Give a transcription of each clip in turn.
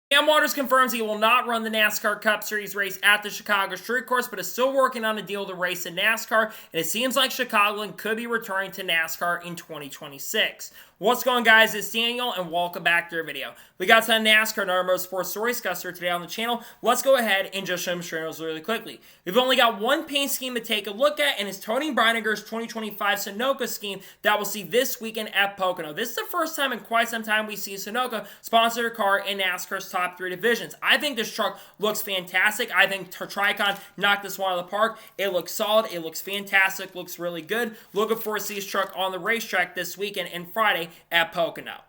Waters confirms he will not run the NASCAR Cup Series race at the Chicago Street Course, but is still working on a deal to race in NASCAR, and it seems like Chicagoland could be returning to NASCAR in 2026. What's going on, guys? It's Daniel, and welcome back to our video. We got some NASCAR and other motorsports stories discussed here today on the channel. Let's go ahead and just show them straight really quickly. We've only got one paint scheme to take a look at, and it's Tony Breidinger's 2025 Sunoco scheme that we'll see this weekend at Pocono. This is the first time in quite some time we see Sunoco sponsor a car in NASCAR's top three divisions. I think this truck looks fantastic. I think Tricon knocked this one out of the park. It looks solid. It looks fantastic. Looks really good. Looking forward to see this truck on the racetrack this weekend and Friday at Pocono.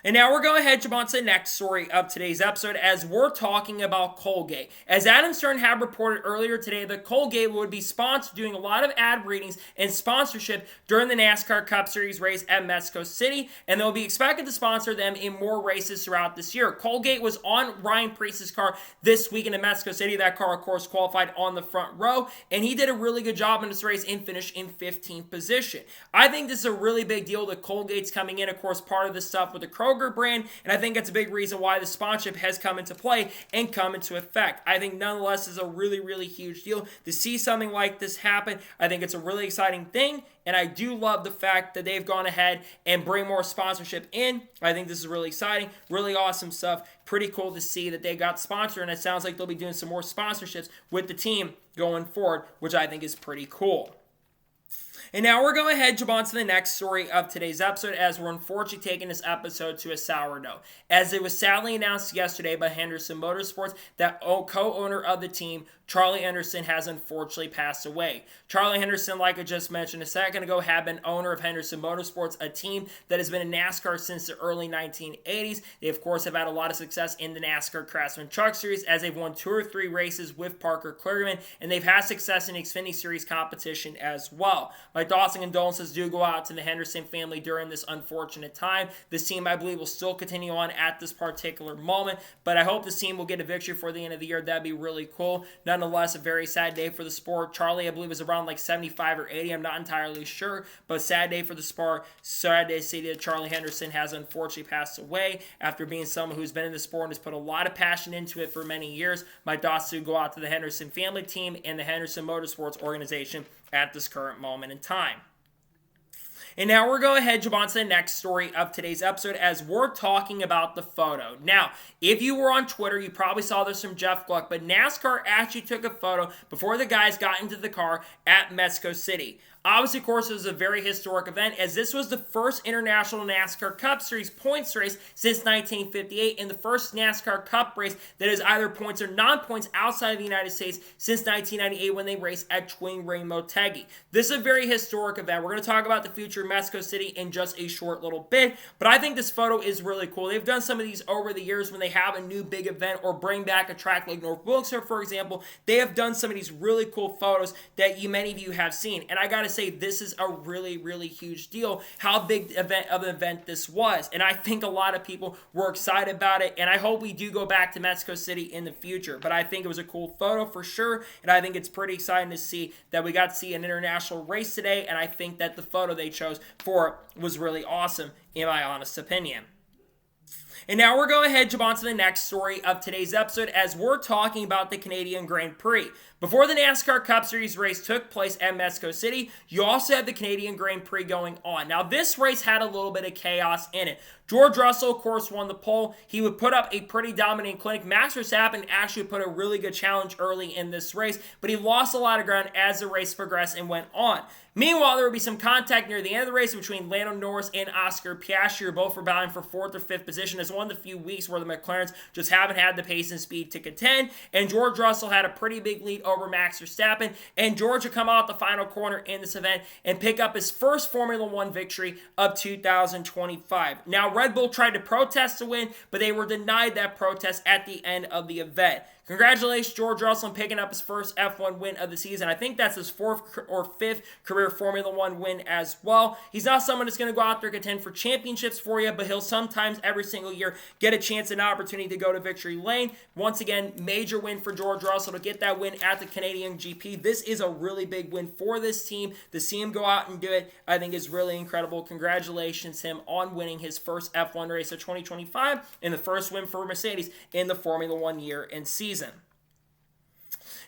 And now we're going to head on to the next story of today's episode as we're talking about Colgate. As Adam Stern had reported earlier today that Colgate would be doing a lot of ad readings and sponsorship during the NASCAR Cup Series race at Mexico City, and they'll be expected to sponsor them in more races throughout this year. Colgate was on Ryan Preece's car this weekend in Mexico City. That car, of course, qualified on the front row, and he did a really good job in this race and finished in 15th position. I think this is a really big deal that Colgate's coming in, of course, part of this stuff with the Kroger brand, and I think that's a big reason why the sponsorship has come into play and come into effect. I think nonetheless is a really huge deal to see something like this happen. I think it's a really exciting thing, and I do love the fact that they've gone ahead and bring more sponsorship in. I think this is really exciting, really awesome stuff. Pretty cool to see that they got sponsored, and it sounds like they'll be doing some more sponsorships with the team going forward, which I think is pretty cool. And now we're going to head on to the next story of today's episode as we're unfortunately taking this episode to a sour note. As it was sadly announced yesterday by Henderson Motorsports that co-owner of the team, Charlie Henderson, has unfortunately passed away. Charlie Henderson, like I just mentioned a second ago, had been owner of Henderson Motorsports, a team that has been in NASCAR since the early 1980s. They, of course, have had a lot of success in the NASCAR Craftsman Truck Series as they've won 2 or 3 races with Parker Kligerman, and they've had success in the Xfinity Series competition as well. My thoughts and condolences do go out to the Henderson family during this unfortunate time. This team, I believe, will still continue on at this particular moment, but I hope this team will get a victory for the end of the year. That'd be really cool. Nonetheless, a very sad day for the sport. Charlie, I believe, is around like 75 or 80. I'm not entirely sure, but sad day for the sport. Sad day to see that Charlie Henderson has unfortunately passed away after being someone who's been in the sport and has put a lot of passion into it for many years. My thoughts do go out to the Henderson family team and the Henderson Motorsports organization at this current moment in time. And now we're going to head on to the next story of today's episode as we're talking about the photo. Now, if you were on Twitter, you probably saw this from Jeff Gluck, but NASCAR actually took a photo before the guys got into the car at Mexico City. Obviously, of course, it was a very historic event as this was the first international NASCAR Cup Series points race since 1958 and the first NASCAR Cup race that is either points or non-points outside of the United States since 1998 when they raced at Twin Ring Motegi. This is a very historic event. We're going to talk about the future of Mexico City in just a short little bit, but I think this photo is really cool. They've done some of these over the years when they have a new big event or bring back a track like North Wilkes, for example. They have done some of these really cool photos that many of you have seen, and I got to say, this is a really huge deal how big of an event this was, and I think a lot of people were excited about it, and I hope we do go back to Mexico City in the future. But I think it was a cool photo for sure, and I think it's pretty exciting to see that we got to see an international race today, and I think that the photo they chose for it was really awesome in my honest opinion. And now we're going to head on to the next story of today's episode as we're talking about the Canadian Grand Prix. Before the NASCAR Cup Series race took place at Mexico City, you also had the Canadian Grand Prix going on. Now, this race had a little bit of chaos in it. George Russell, of course, won the pole. He would put up a pretty dominant clinic. Max Verstappen actually put a really good challenge early in this race, but he lost a lot of ground as the race progressed and went on. Meanwhile, there would be some contact near the end of the race between Lando Norris and Oscar Piastri, both were battling for 4th or 5th position. It's one of the few weeks where the McLarens just haven't had the pace and speed to contend, and George Russell had a pretty big lead over Max Verstappen, and George would come out the final corner in this event and pick up his first Formula One victory of 2025. Now, Red Bull tried to protest the win, but they were denied that protest at the end of the event. Congratulations, George Russell, on picking up his first F1 win of the season. I think that's his 4th or 5th career Formula One win as well. He's not someone that's going to go out there and contend for championships for you, but he'll sometimes, every single year, get a chance and opportunity to go to victory lane. Once again, major win for George Russell to get that win at the Canadian GP. This is a really big win for this team. To see him go out and do it, I think is really incredible. Congratulations to him on winning his first F1 race of 2025 and the first win for Mercedes in the Formula One year and season.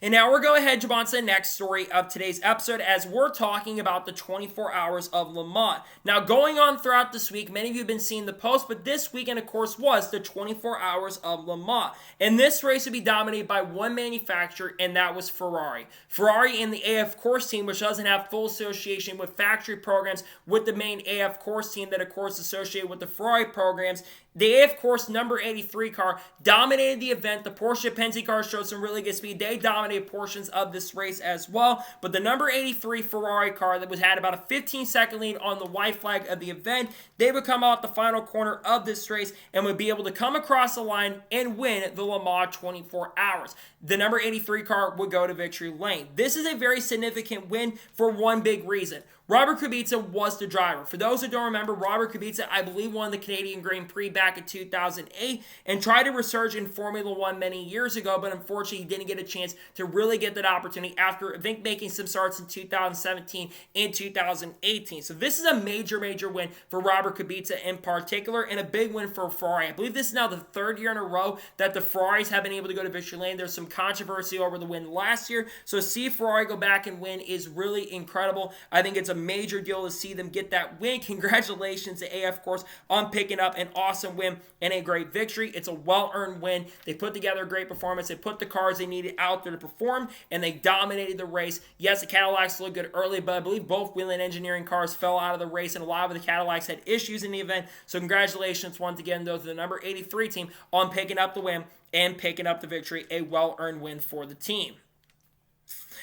And now we're going ahead, Jump, to the next story of today's episode as we're talking about the 24 Hours of Le Mans. Now, going on throughout this week, many of you have been seeing the post, but this weekend, of course, was the 24 Hours of Le Mans. And this race would be dominated by one manufacturer, and that was Ferrari. Ferrari and the AF Course team, which doesn't have full association with factory programs with the main AF Course team that, of course, associated with the Ferrari programs. The AF Course number 83 car dominated the event. The Porsche Penske car showed some really good speed. They dominated portions of this race as well. But the number 83 Ferrari car that had about a 15-second lead on the white flag of the event, they would come out the final corner of this race and would be able to come across the line and win the Le Mans 24 Hours. The number 83 car would go to victory lane. This is a very significant win for one big reason. Robert Kubica was the driver. For those who don't remember, Robert Kubica, I believe, won the Canadian Grand Prix back in 2008 and tried to resurge in Formula One many years ago, but unfortunately, he didn't get a chance to really get that opportunity after, I think, making some starts in 2017 and 2018. So this is a major, major win for Robert Kubica in particular, and a big win for Ferrari. I believe this is now the third year in a row that the Ferraris have been able to go to victory lane. There's some controversy over the win last year, so to see Ferrari go back and win is really incredible. I think it's a major deal to see them get that win. Congratulations to AF Course on picking up an awesome win and a great victory. It's a well-earned win. They put together a great performance. They put the cars they needed out there to perform, and they dominated the race. Yes, the Cadillacs looked good early, but I believe both Whelen Engineering cars fell out of the race, and a lot of the Cadillacs had issues in the event. So congratulations once again, though, to the number 83 team on picking up the win and picking up the victory. A well-earned win for the team.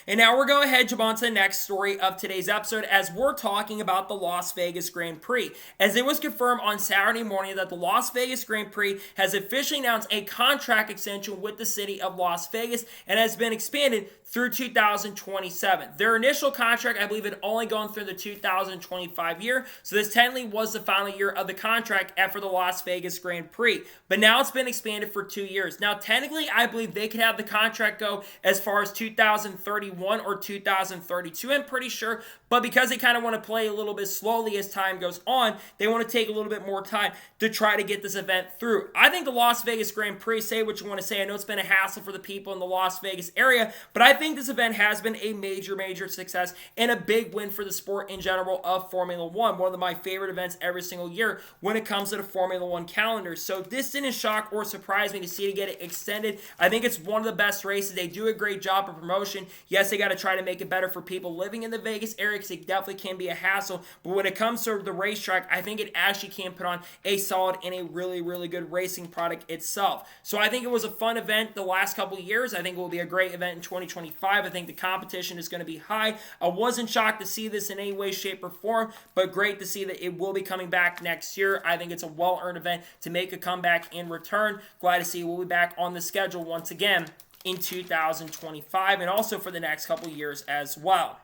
And now we're going ahead, jump on to the next story of today's episode as we're talking about the Las Vegas Grand Prix. As it was confirmed on Saturday morning that the Las Vegas Grand Prix has officially announced a contract extension with the city of Las Vegas and has been expanded through 2027. Their initial contract, I believe, had only gone through the 2025 year, so this technically was the final year of the contract for the Las Vegas Grand Prix. But now it's been expanded for 2 years. Now, technically, I believe they could have the contract go as far as 2031 or 2032, I'm pretty sure, but because they kind of want to play a little bit slowly as time goes on, they want to take a little bit more time to try to get this event through. I think the Las Vegas Grand Prix, say what you want to say, I know it's been a hassle for the people in the Las Vegas area, but I think this event has been a major, major success and a big win for the sport in general of Formula One. One of my favorite events every single year when it comes to the Formula One calendar. So this didn't shock or surprise me to see it get it extended. I think it's one of the best races. They do a great job of promotion. Yes, they got to try to make it better for people living in the Vegas area because it definitely can be a hassle. But when it comes to the racetrack, I think it actually can put on a solid and a really, really good racing product itself. So I think it was a fun event the last couple of years. I think it will be a great event in 2025. I think the competition is going to be high. I wasn't shocked to see this in any way, shape, or form, but great to see that it will be coming back next year. I think it's a well-earned event to make a comeback in return. Glad to see we'll be back on the schedule once again in 2025 and also for the next couple years as well.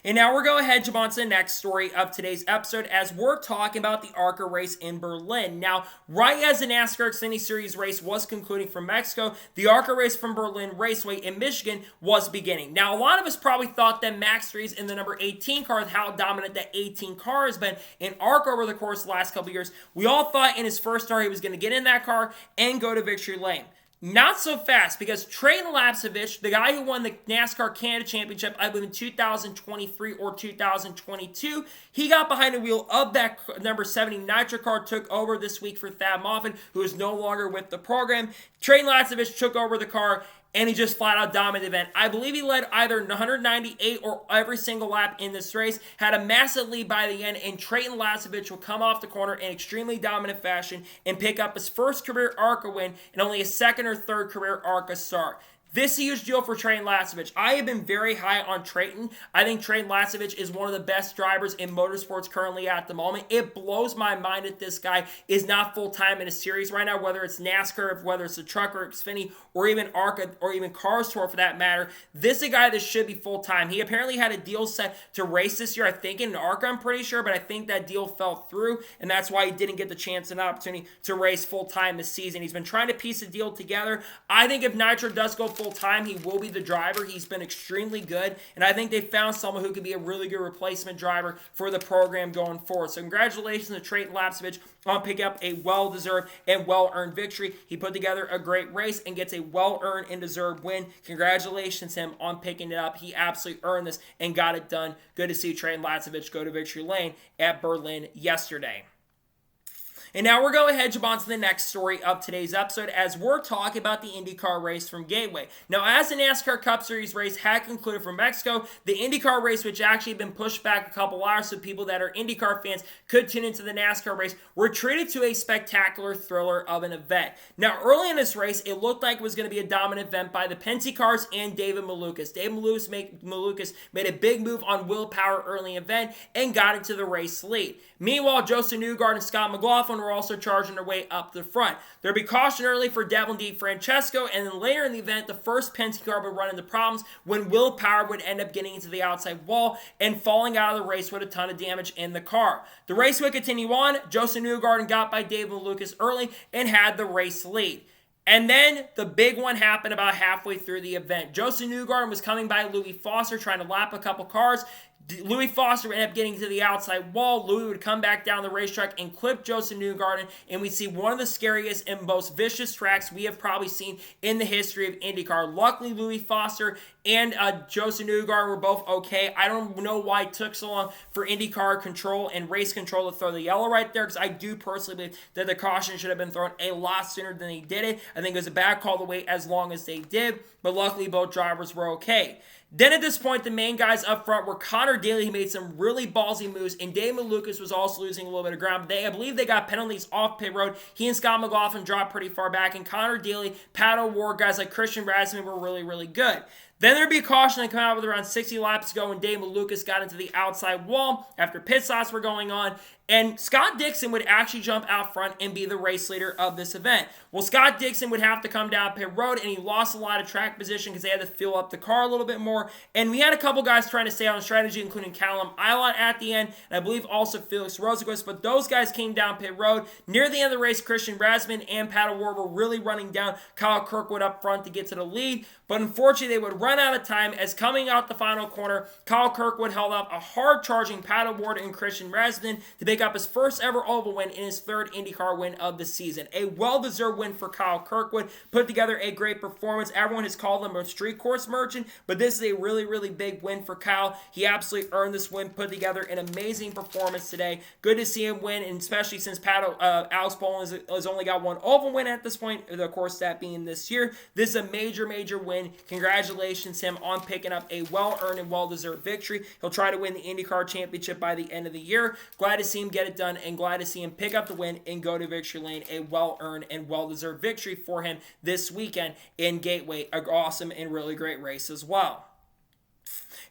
And now we're going ahead, jump on to the next story of today's episode as we're talking about the ARCA race in Berlin. Now, right as the NASCAR Xfinity Series race was concluding from Mexico, the ARCA race from Berlin Raceway in Michigan was beginning. Now, a lot of us probably thought that Max Drees in the number 18 car, how dominant that 18 car has been in ARCA over the course of the last couple years. We all thought in his first start he was going to get in that car and go to victory lane. Not so fast, because Trayton Lapsevich, the guy who won the NASCAR Canada Championship, I believe in 2023 or 2022, he got behind the wheel of that number 70 Nitro car, took over this week for Thad Moffin, who is no longer with the program. Trayton Lapsevich took over the car, and he just flat out dominated the event. I believe he led either 198 or every single lap in this race, had a massive lead by the end, and Trayton Lapsevich will come off the corner in extremely dominant fashion and pick up his first career ARCA win and only his second or third career ARCA start. This is a huge deal for Trayton Lasovich. I have been very high on Trayton. I think Trayton Lasovich is one of the best drivers in motorsports currently at the moment. It blows my mind that this guy is not full-time in a series right now, whether it's NASCAR, whether it's the Truck or Xfinity, or even ARCA, or even Cars Tour for that matter. This is a guy that should be full-time. He apparently had a deal set to race this year, I think in ARCA, I'm pretty sure, but I think that deal fell through, and that's why he didn't get the chance and opportunity to race full-time this season. He's been trying to piece a deal together. I think if Nitro does go full-time, he will be the driver. He's been extremely good, and I think they found someone who could be a really good replacement driver for the program going forward. So congratulations to Trayton Lasovich on picking up a well-deserved and well-earned victory. He put together a great race and gets a well-earned and deserved win. Congratulations to him on picking it up. He absolutely earned this and got it done. Good to see Trayton Lasovich go to victory lane at Berlin yesterday. And now we're going ahead and jump on to the next story of today's episode as we're talking about the IndyCar race from Gateway. Now, as the NASCAR Cup Series race had concluded from Mexico, the IndyCar race, which actually had been pushed back a couple hours so people that are IndyCar fans could tune into the NASCAR race, were treated to a spectacular thriller of an event. Now, early in this race, it looked like it was going to be a dominant event by the Penske cars and David Malukas. David Malukas made a big move on willpower early in the event and got into the race lead. Meanwhile, Joseph Newgarden and Scott McLaughlin were also charging their way up the front. There'd be caution early for Devlin DeFrancesco, and then later in the event, the first Penske car would run into problems when Will Power would end up getting into the outside wall and falling out of the race with a ton of damage in the car. The race would continue on. Joseph Newgarden got by David Lucas early and had the race lead. And then the big one happened about halfway through the event. Joseph Newgarden was coming by Louis Foster trying to lap a couple cars. Louis Foster would end up getting to the outside wall. Louis would come back down the racetrack and clip Joseph Newgarden, and we'd see one of the scariest and most vicious tracks we have probably seen in the history of IndyCar. Luckily, Louis Foster and Joseph Newgarden were both okay. I don't know why it took so long for IndyCar control and race control to throw the yellow right there, because I do personally believe that the caution should have been thrown a lot sooner than they did it. I think it was a bad call to wait as long as they did, but luckily both drivers were okay. Then at this point, the main guys up front were Connor Daly, who made some really ballsy moves, and David Lucas was also losing a little bit of ground. I believe they got penalties off pit road. He and Scott McLaughlin dropped pretty far back, and Connor Daly, Pat O'Ward, guys like Christian Razman were really, really good. Then there'd be a caution that come out with around 60 laps ago when David Lucas got into the outside wall after pit stops were going on, and Scott Dixon would actually jump out front and be the race leader of this event. Well, Scott Dixon would have to come down pit road, and he lost a lot of track position because they had to fill up the car a little bit more. And we had a couple guys trying to stay on strategy, including Callum Ilott at the end, and I believe also Felix Rosenquist, but those guys came down pit road. Near the end of the race, Christian Razman and Pat O'Ward were really running down Kyle Kirkwood up front to get to the lead, but unfortunately they would run out of time as coming out the final corner, Kyle Kirkwood held up a hard-charging Pat O'Ward and Christian Razman to pick up his first ever oval win in his third IndyCar win of the season. A well-deserved win for Kyle Kirkwood, put together a great performance. Everyone has called him a street course merchant, but this is a really, really big win for Kyle. He absolutely earned this win, put together an amazing performance today. Good to see him win, and especially since Alex Bowman has only got one oval win at this point, of course that being this year. This is a major, major win. Congratulations to him on picking up a well-earned and well-deserved victory. He'll try to win the IndyCar Championship by the end of the year. Glad to see him get it done, and glad to see him pick up the win and go to victory lane. A well-earned and well-deserved victory for him this weekend in Gateway. An awesome and really great race as well.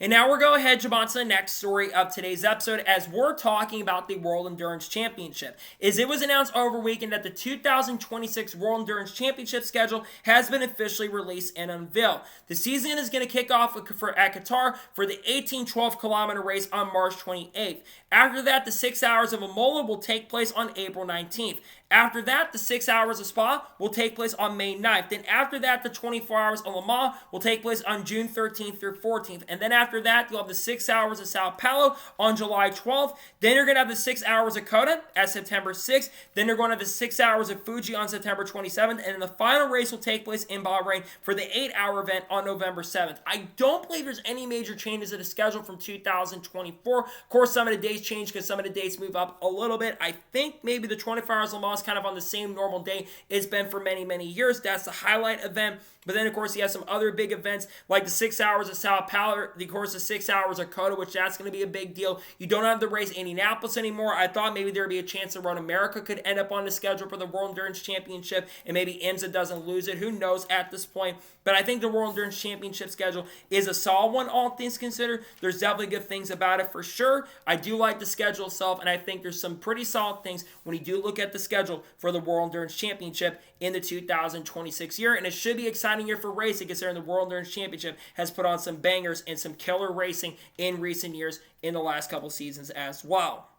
And now we're going ahead and jump on to the next story of today's episode as we're talking about the World Endurance Championship. It was announced over weekend that the 2026 World Endurance Championship schedule has been officially released and unveiled. The season is going to kick off at Qatar for the 18-12 kilometer race on March 28th. After that, the 6 hours of Imola will take place on April 19th. After that, the 6 hours of Spa will take place on May 9th. Then after that, the 24 hours of Le Mans will take place on June 13th through 14th. And then after that, you'll have the 6 hours of Sao Paulo on July 12th. Then you're going to have the 6 hours of Kota at September 6th. Then you're going to have the 6 hours of Fuji on September 27th. And then the final race will take place in Bahrain for the 8-hour event on November 7th. I don't believe there's any major changes to the schedule from 2024. Of course, some of the dates change because some of the dates move up a little bit. I think maybe the 24 hours of Le Mans kind of on the same normal day it's been for many, many years. That's the highlight event. But then, of course, you have some other big events like the 6 hours of Sao Paulo, course of 6 hours at COTA, which that's going to be a big deal. You don't have to race Indianapolis anymore. I thought maybe there would be a chance that Road America could end up on the schedule for the World Endurance Championship, and maybe IMSA doesn't lose it. Who knows at this point? But I think the World Endurance Championship schedule is a solid one, all things considered. There's definitely good things about it for sure. I do like the schedule itself, and I think there's some pretty solid things when you do look at the schedule for the World Endurance Championship in the 2026 year. And it should be an exciting year for racing, considering the World Endurance Championship has put on some bangers and some killer racing in recent years in the last couple seasons as well.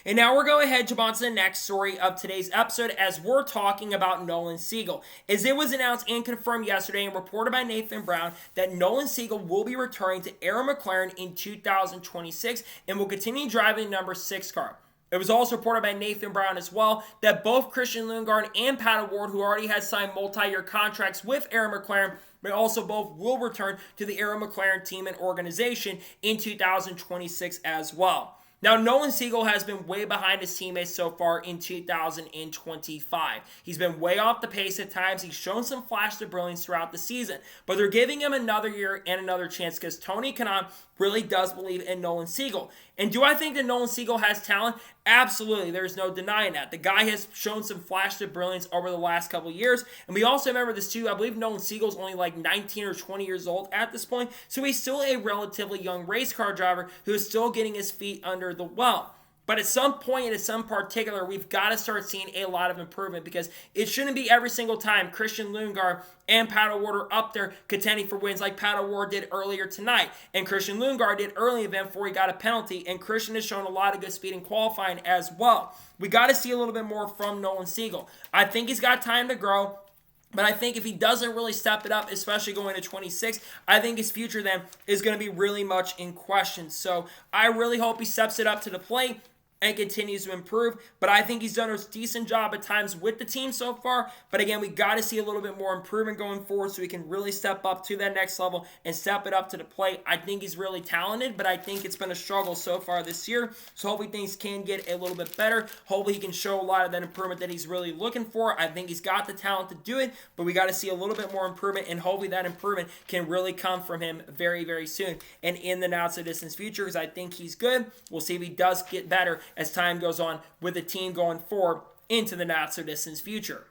And now we're going to jump on to the next story of today's episode as we're talking about Nolan Siegel. As it was announced and confirmed yesterday and reported by Nathan Brown that Nolan Siegel will be returning to Arrow McLaren in 2026 and will continue driving the number 6 car. It was also reported by Nathan Brown as well that both Christian Lundgaard and Pat O'Ward, who already has signed multi-year contracts with Arrow McLaren, but also both will return to the Arrow McLaren team and organization in 2026 as well. Now, Nolan Siegel has been way behind his teammates so far in 2025. He's been way off the pace at times. He's shown some flashes of brilliance throughout the season, but they're giving him another year and another chance because Tony Kanaan really does believe in Nolan Siegel. And do I think that Nolan Siegel has talent? Absolutely. There's no denying that. The guy has shown some flashes of brilliance over the last couple years. And we also remember this too. I believe Nolan Siegel's only like 19 or 20 years old at this point. So he's still a relatively young race car driver who is still getting his feet under the well. But at some point, at some particular, we've got to start seeing a lot of improvement because it shouldn't be every single time Christian Lundgaard and Pat O'Ward are up there contending for wins like Pat O'Ward did earlier tonight. And Christian Lundgaard did early in the event before he got a penalty. And Christian has shown a lot of good speed in qualifying as well. We got to see a little bit more from Nolan Siegel. I think he's got time to grow. But I think if he doesn't really step it up, especially going to 26, I think his future then is going to be really much in question. So I really hope he steps it up to the plate and continues to improve. But I think he's done a decent job at times with the team so far. But again, we got to see a little bit more improvement going forward so he can really step up to that next level and step it up to the plate. I think he's really talented, but I think it's been a struggle so far this year. So hopefully things can get a little bit better. Hopefully he can show a lot of that improvement that he's really looking for. I think he's got the talent to do it, but we got to see a little bit more improvement, and hopefully that improvement can really come from him very, very soon and in the not-so-distant future, because I think he's good. We'll see if he does get better as time goes on with the team going forward into the not-so-distant future.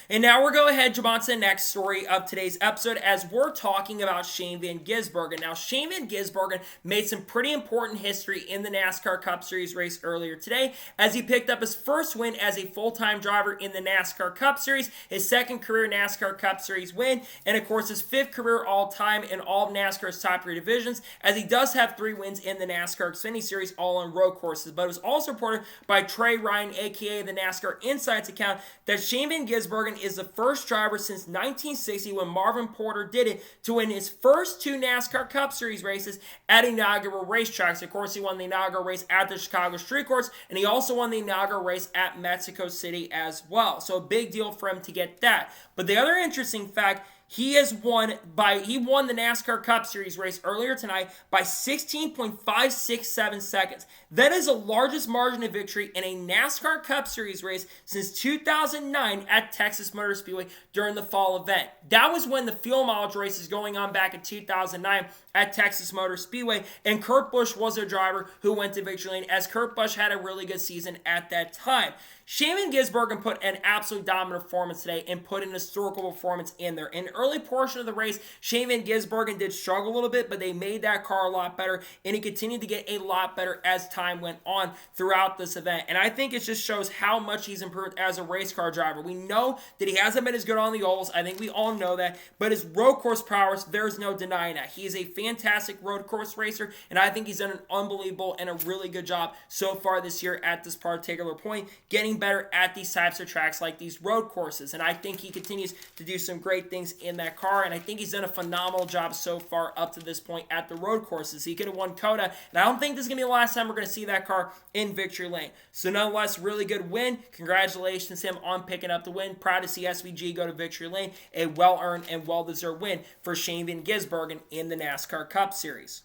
And now we're going to jump on to the next story of today's episode as we're talking about Shane Van Gisbergen. Now, Shane Van Gisbergen made some pretty important history in the NASCAR Cup Series race earlier today as he picked up his first win as a full-time driver in the NASCAR Cup Series, his second career NASCAR Cup Series win, and of course his fifth career all-time in all of NASCAR's top 3 divisions, as he does have 3 wins in the NASCAR Xfinity Series, all on road courses. But it was also reported by Trey Ryan, aka the NASCAR Insights account, that Shane Van Gisbergen is the first driver since 1960, when Marvin Porter did it, to win his first 2 NASCAR Cup Series races at inaugural racetracks. Of course, he won the inaugural race at the Chicago Street Course, and he also won the inaugural race at Mexico City as well. So a big deal for him to get that. But the other interesting fact, he won the NASCAR Cup Series race earlier tonight by 16.567 seconds. That is the largest margin of victory in a NASCAR Cup Series race since 2009 at Texas Motor Speedway during the fall event. That was when the fuel mileage race is going on back in 2009 at Texas Motor Speedway, and Kurt Busch was a driver who went to victory lane, as Kurt Busch had a really good season at that time. Shane Van Gisbergen put an absolute dominant performance today and put an historical performance in there. In the early portion of the race, Shane Van Gisbergen did struggle a little bit, but they made that car a lot better, and he continued to get a lot better as time went on throughout this event. And I think it just shows how much he's improved as a race car driver. We know that he hasn't been as good on the ovals. I think we all know that. But his road course prowess, there's no denying that. He is a fantastic road course racer, and I think he's done an unbelievable and a really good job so far this year at this particular point, getting better at these types of tracks like these road courses. And I think he continues to do some great things in that car, and I think he's done a phenomenal job so far up to this point at the road courses. He could have won COTA, and I don't think this is going to be the last time we're going to see that car in victory lane. So nonetheless, really good win. Congratulations to him on picking up the win. Proud to see SVG go to victory lane. A well-earned and well-deserved win for Shane Van Gisbergen in the NASCAR Cup Series.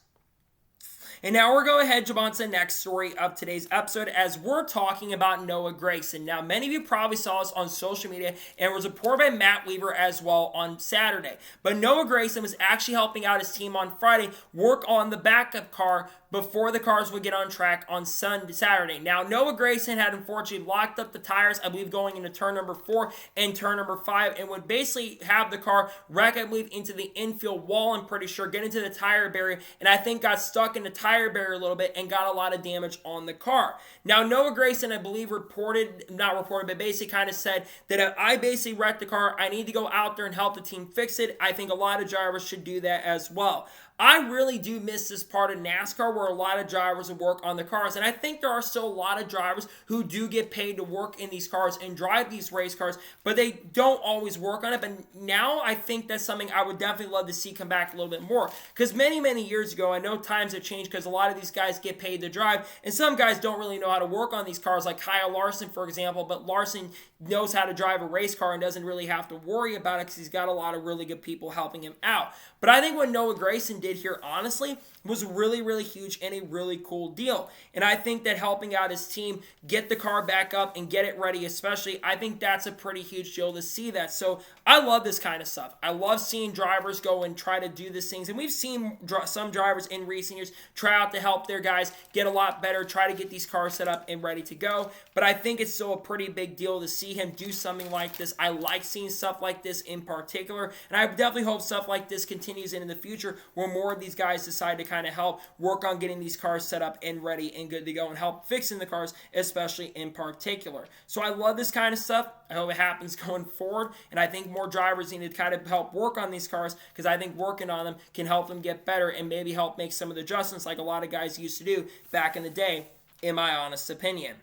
And now we're going ahead, jump on to the next story of today's episode as we're talking about Noah Gragson. Now, many of you probably saw this on social media and it was reported by Matt Weaver as well on Saturday. But Noah Gragson was actually helping out his team on Friday work on the backup car before the cars would get on track on Saturday. Now, Noah Gragson had unfortunately locked up the tires, I believe, going into turn number 4 and turn number 5, and would basically have the car wreck, I believe, into the infield wall, I'm pretty sure, get into the tire barrier, and I think got stuck in the tire barrier a little bit and got a lot of damage on the car. Now, Noah Gragson, I believe, but basically kind of said that if I basically wrecked the car, I need to go out there and help the team fix it. I think a lot of drivers should do that as well. I really do miss this part of NASCAR where a lot of drivers would work on the cars, and I think there are still a lot of drivers who do get paid to work in these cars and drive these race cars, but they don't always work on it. But now I think that's something I would definitely love to see come back a little bit more, because many years ago, I know times have changed because a lot of these guys get paid to drive, and some guys don't really know how to work on these cars, like Kyle Larson, for example, but Larson knows how to drive a race car and doesn't really have to worry about it because he's got a lot of really good people helping him out. But I think what Noah Gragson did here, honestly, was really huge and a really cool deal. And I think that helping out his team get the car back up and get it ready especially, I think that's a pretty huge deal to see that. So I love this kind of stuff. I love seeing drivers go and try to do these things. And we've seen some drivers in recent years try out to help their guys get a lot better, try to get these cars set up and ready to go. But I think it's still a pretty big deal to see him do something like this. I like seeing stuff like this in particular. And I definitely hope stuff like this continues in the future where more of these guys decide to kind of help work on getting these cars set up and ready and good to go and help fixing the cars, especially in particular. So I love this kind of stuff. I hope it happens going forward, and I think more drivers need to kind of help work on these cars because I think working on them can help them get better and maybe help make some of the adjustments like a lot of guys used to do back in the day, in my honest opinion.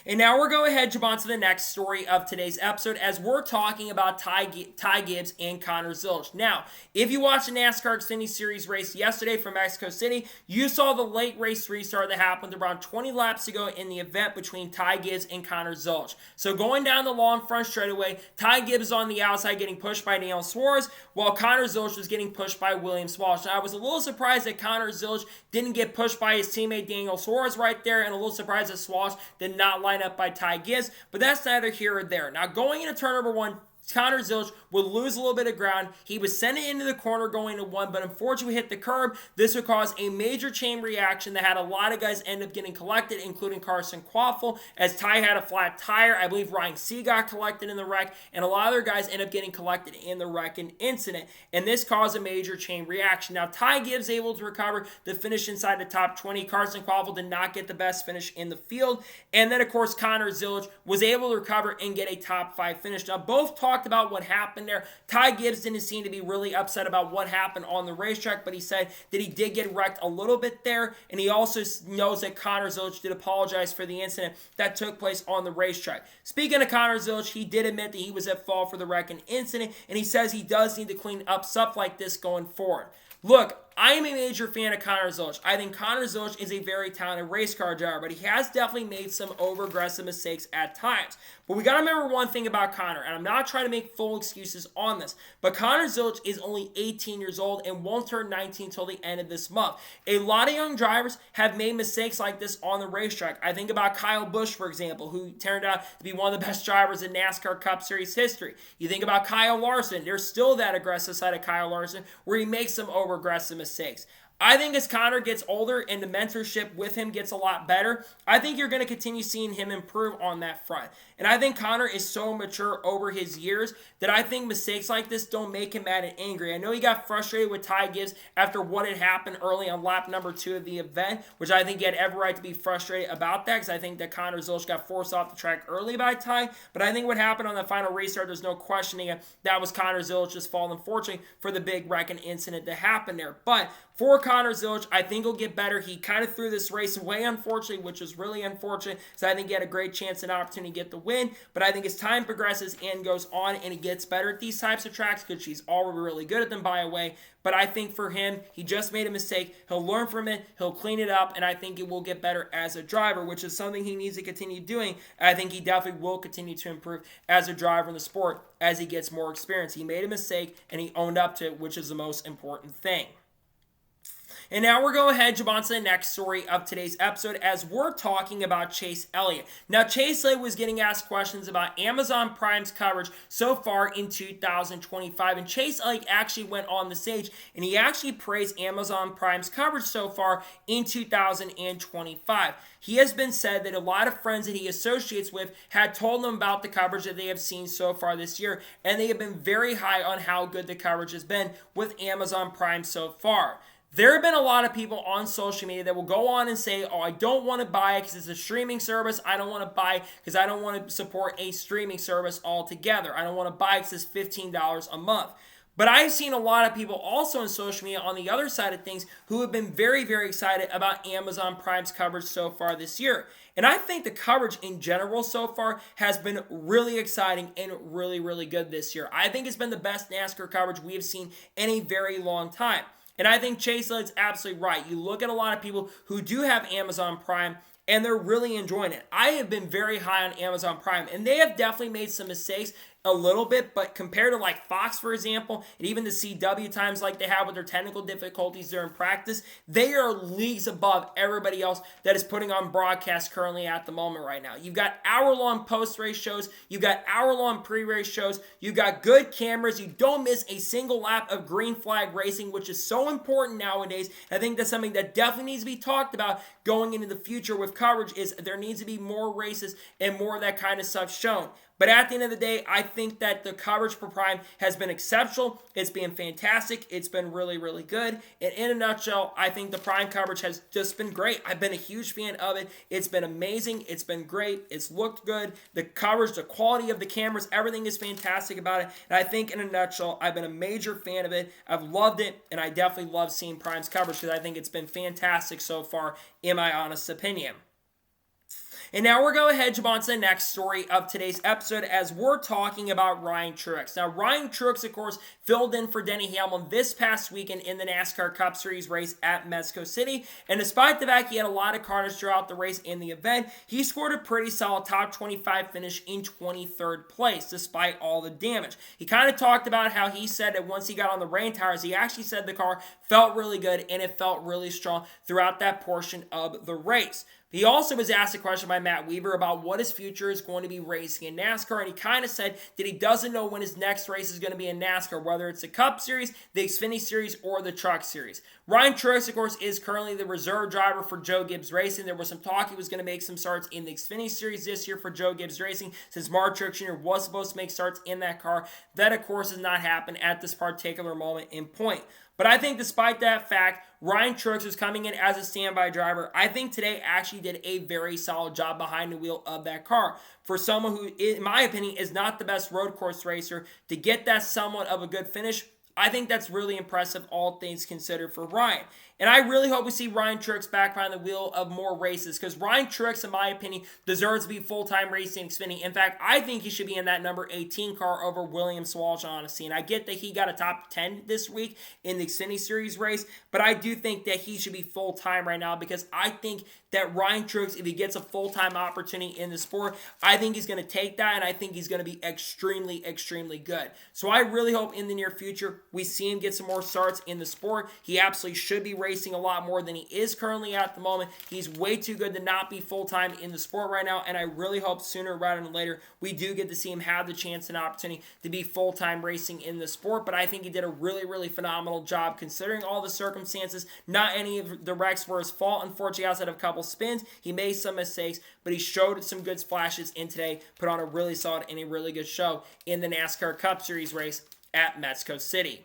And now we're going ahead, jump on to the next story of today's episode as we're talking about Ty Gibbs and Connor Zilich. Now, if you watched the NASCAR Xfinity Series race yesterday from Mexico City, you saw the late race restart that happened around 20 laps ago in the event between Ty Gibbs and Connor Zilich. So going down the long front straightaway, Ty Gibbs is on the outside getting pushed by Nolan Suarez, while Connor Zilich was getting pushed by William Walsh. Now, I was a little surprised that Connor Zilich didn't get pushed by his teammate Daniel Suarez right there, and a little surprised that Walsh did not line up by Ty Gibbs, but that's neither here or there. Now, going into turn number 1, Connor Zilich would lose a little bit of ground. He was sent into the corner going to 1, but unfortunately hit the curb. This would cause a major chain reaction that had a lot of guys end up getting collected, including Carson Hocevar, as Ty had a flat tire. I believe Ryan Siegel got collected in the wreck, and a lot of other guys end up getting collected in the wreck and incident, and this caused a major chain reaction. Now, Ty Gibbs able to recover the finish inside the top 20. Carson Hocevar did not get the best finish in the field, and then, of course, Connor Zilich was able to recover and get a top 5 finish. Now, both talked about what happened there. Ty Gibbs didn't seem to be really upset about what happened on the racetrack, but he said that he did get wrecked a little bit there, and he also knows that Connor Zilich did apologize for the incident that took place on the racetrack. Speaking of Connor Zilich, he did admit that he was at fault for the wreck and incident, and he says he does need to clean up stuff like this going forward. Look, I am a major fan of Connor Zilich. I think Connor Zilich is a very talented race car driver, but he has definitely made some over-aggressive mistakes at times. But we got to remember one thing about Connor, and I'm not trying to make full excuses on this, but Connor Zilich is only 18 years old and won't turn 19 until the end of this month. A lot of young drivers have made mistakes like this on the racetrack. I think about Kyle Busch, for example, who turned out to be one of the best drivers in NASCAR Cup Series history. You think about Kyle Larson. There's still that aggressive side of Kyle Larson where he makes some over-aggressive mistakes. I think as Connor gets older and the mentorship with him gets a lot better, I think you're going to continue seeing him improve on that front. And I think Connor is so mature over his years that I think mistakes like this don't make him mad and angry. I know he got frustrated with Ty Gibbs after what had happened early on lap number 2 of the event, which I think he had every right to be frustrated about that because I think that Connor Zilich got forced off the track early by Ty. But I think what happened on the final restart, there's no questioning it. That was Connor Zilich's fault, unfortunately, for the big wreck and incident that happened there. But for Connor Zilich, I think he'll get better. He kind of threw this race away, unfortunately, which is really unfortunate. So I think he had a great chance and opportunity to get the win. But I think as time progresses and goes on and he gets better at these types of tracks, because she's already really good at them, by the way. But I think for him, he just made a mistake. He'll learn from it. He'll clean it up. And I think it will get better as a driver, which is something he needs to continue doing. I think he definitely will continue to improve as a driver in the sport as he gets more experience. He made a mistake and he owned up to it, which is the most important thing. And now we're going ahead and jump on to the next story of today's episode as we're talking about Chase Elliott. Now, Chase Elliott was getting asked questions about Amazon Prime's coverage so far in 2025, and Chase Elliott actually went on the stage and he actually praised Amazon Prime's coverage so far in 2025. He has been said that a lot of friends that he associates with had told him about the coverage that they have seen so far this year, and they have been very high on how good the coverage has been with Amazon Prime so far. There have been a lot of people on social media that will go on and say, oh, I don't want to buy it because it's a streaming service. I don't want to buy it because I don't want to support a streaming service altogether. I don't want to buy it because it's $15 a month. But I've seen a lot of people also on social media on the other side of things who have been very, very excited about Amazon Prime's coverage so far this year. And I think the coverage in general so far has been really exciting and really, really good this year. I think it's been the best NASCAR coverage we have seen in a very long time. And I think Chase Elliott's absolutely right. You look at a lot of people who do have Amazon Prime and they're really enjoying it. I have been very high on Amazon Prime and they have definitely made some mistakes a little bit, but compared to like Fox, for example, and even the CW times like they have with their technical difficulties during practice, they are leagues above everybody else that is putting on broadcast currently at the moment right now. You've got hour-long post-race shows, you've got hour-long pre-race shows, you've got good cameras, you don't miss a single lap of green flag racing, which is so important nowadays. I think that's something that definitely needs to be talked about going into the future with coverage, is there needs to be more races and more of that kind of stuff shown. But at the end of the day, I think that the coverage for Prime has been exceptional. It's been fantastic. It's been really, really good. And in a nutshell, I think the Prime coverage has just been great. I've been a huge fan of it. It's been amazing. It's been great. It's looked good. The coverage, the quality of the cameras, everything is fantastic about it. And I think in a nutshell, I've been a major fan of it. I've loved it. And I definitely love seeing Prime's coverage because I think it's been fantastic so far, in my honest opinion. And now we're going ahead and jump on to the next story of today's episode as we're talking about Ryan Truex. Now, Ryan Truex, of course, filled in for Denny Hamlin this past weekend in the NASCAR Cup Series race at Mexico City. And despite the fact he had a lot of carnage throughout the race in the event, he scored a pretty solid top 25 finish in 23rd place, despite all the damage. He kind of talked about how he said that once he got on the rain tires, he actually said the car felt really good and it felt really strong throughout that portion of the race. He also was asked a question by Matt Weaver about what his future is going to be racing in NASCAR, and he kind of said that he doesn't know when his next race is going to be in NASCAR, whether it's the Cup Series, the Xfinity Series, or the Truck Series. Ryan Truex, of course, is currently the reserve driver for Joe Gibbs Racing. There was some talk he was going to make some starts in the Xfinity Series this year for Joe Gibbs Racing, since Mark Truex Jr. was supposed to make starts in that car. That, of course, has not happened at this particular moment in point. But I think despite that fact, Ryan Truex was coming in as a standby driver. I think today actually did a very solid job behind the wheel of that car. For someone who, in my opinion, is not the best road course racer, to get that somewhat of a good finish, I think that's really impressive, all things considered, for Ryan. And I really hope we see Ryan Truex back behind the wheel of more races, because Ryan Truex, in my opinion, deserves to be full-time racing Xfinity. In fact, I think he should be in that number 18 car over William Swalsh, honestly. And I get that he got a top 10 this week in the Xfinity Series race, but I do think that he should be full-time right now, because I think that Ryan Truex, if he gets a full-time opportunity in the sport, I think he's going to take that, and I think he's going to be extremely, extremely good. So I really hope in the near future we see him get some more starts in the sport. He absolutely should be racing a lot more than he is currently at the moment. He's way too good to not be full-time in the sport right now, and I really hope sooner rather than later we do get to see him have the chance and opportunity to be full-time racing in the sport. But I think he did a really, really phenomenal job considering all the circumstances. Not any of the wrecks were his fault. Unfortunately, outside of a couple spins, he made some mistakes, but he showed some good splashes in today, put on a really solid and a really good show in the NASCAR Cup Series race at Mexico City.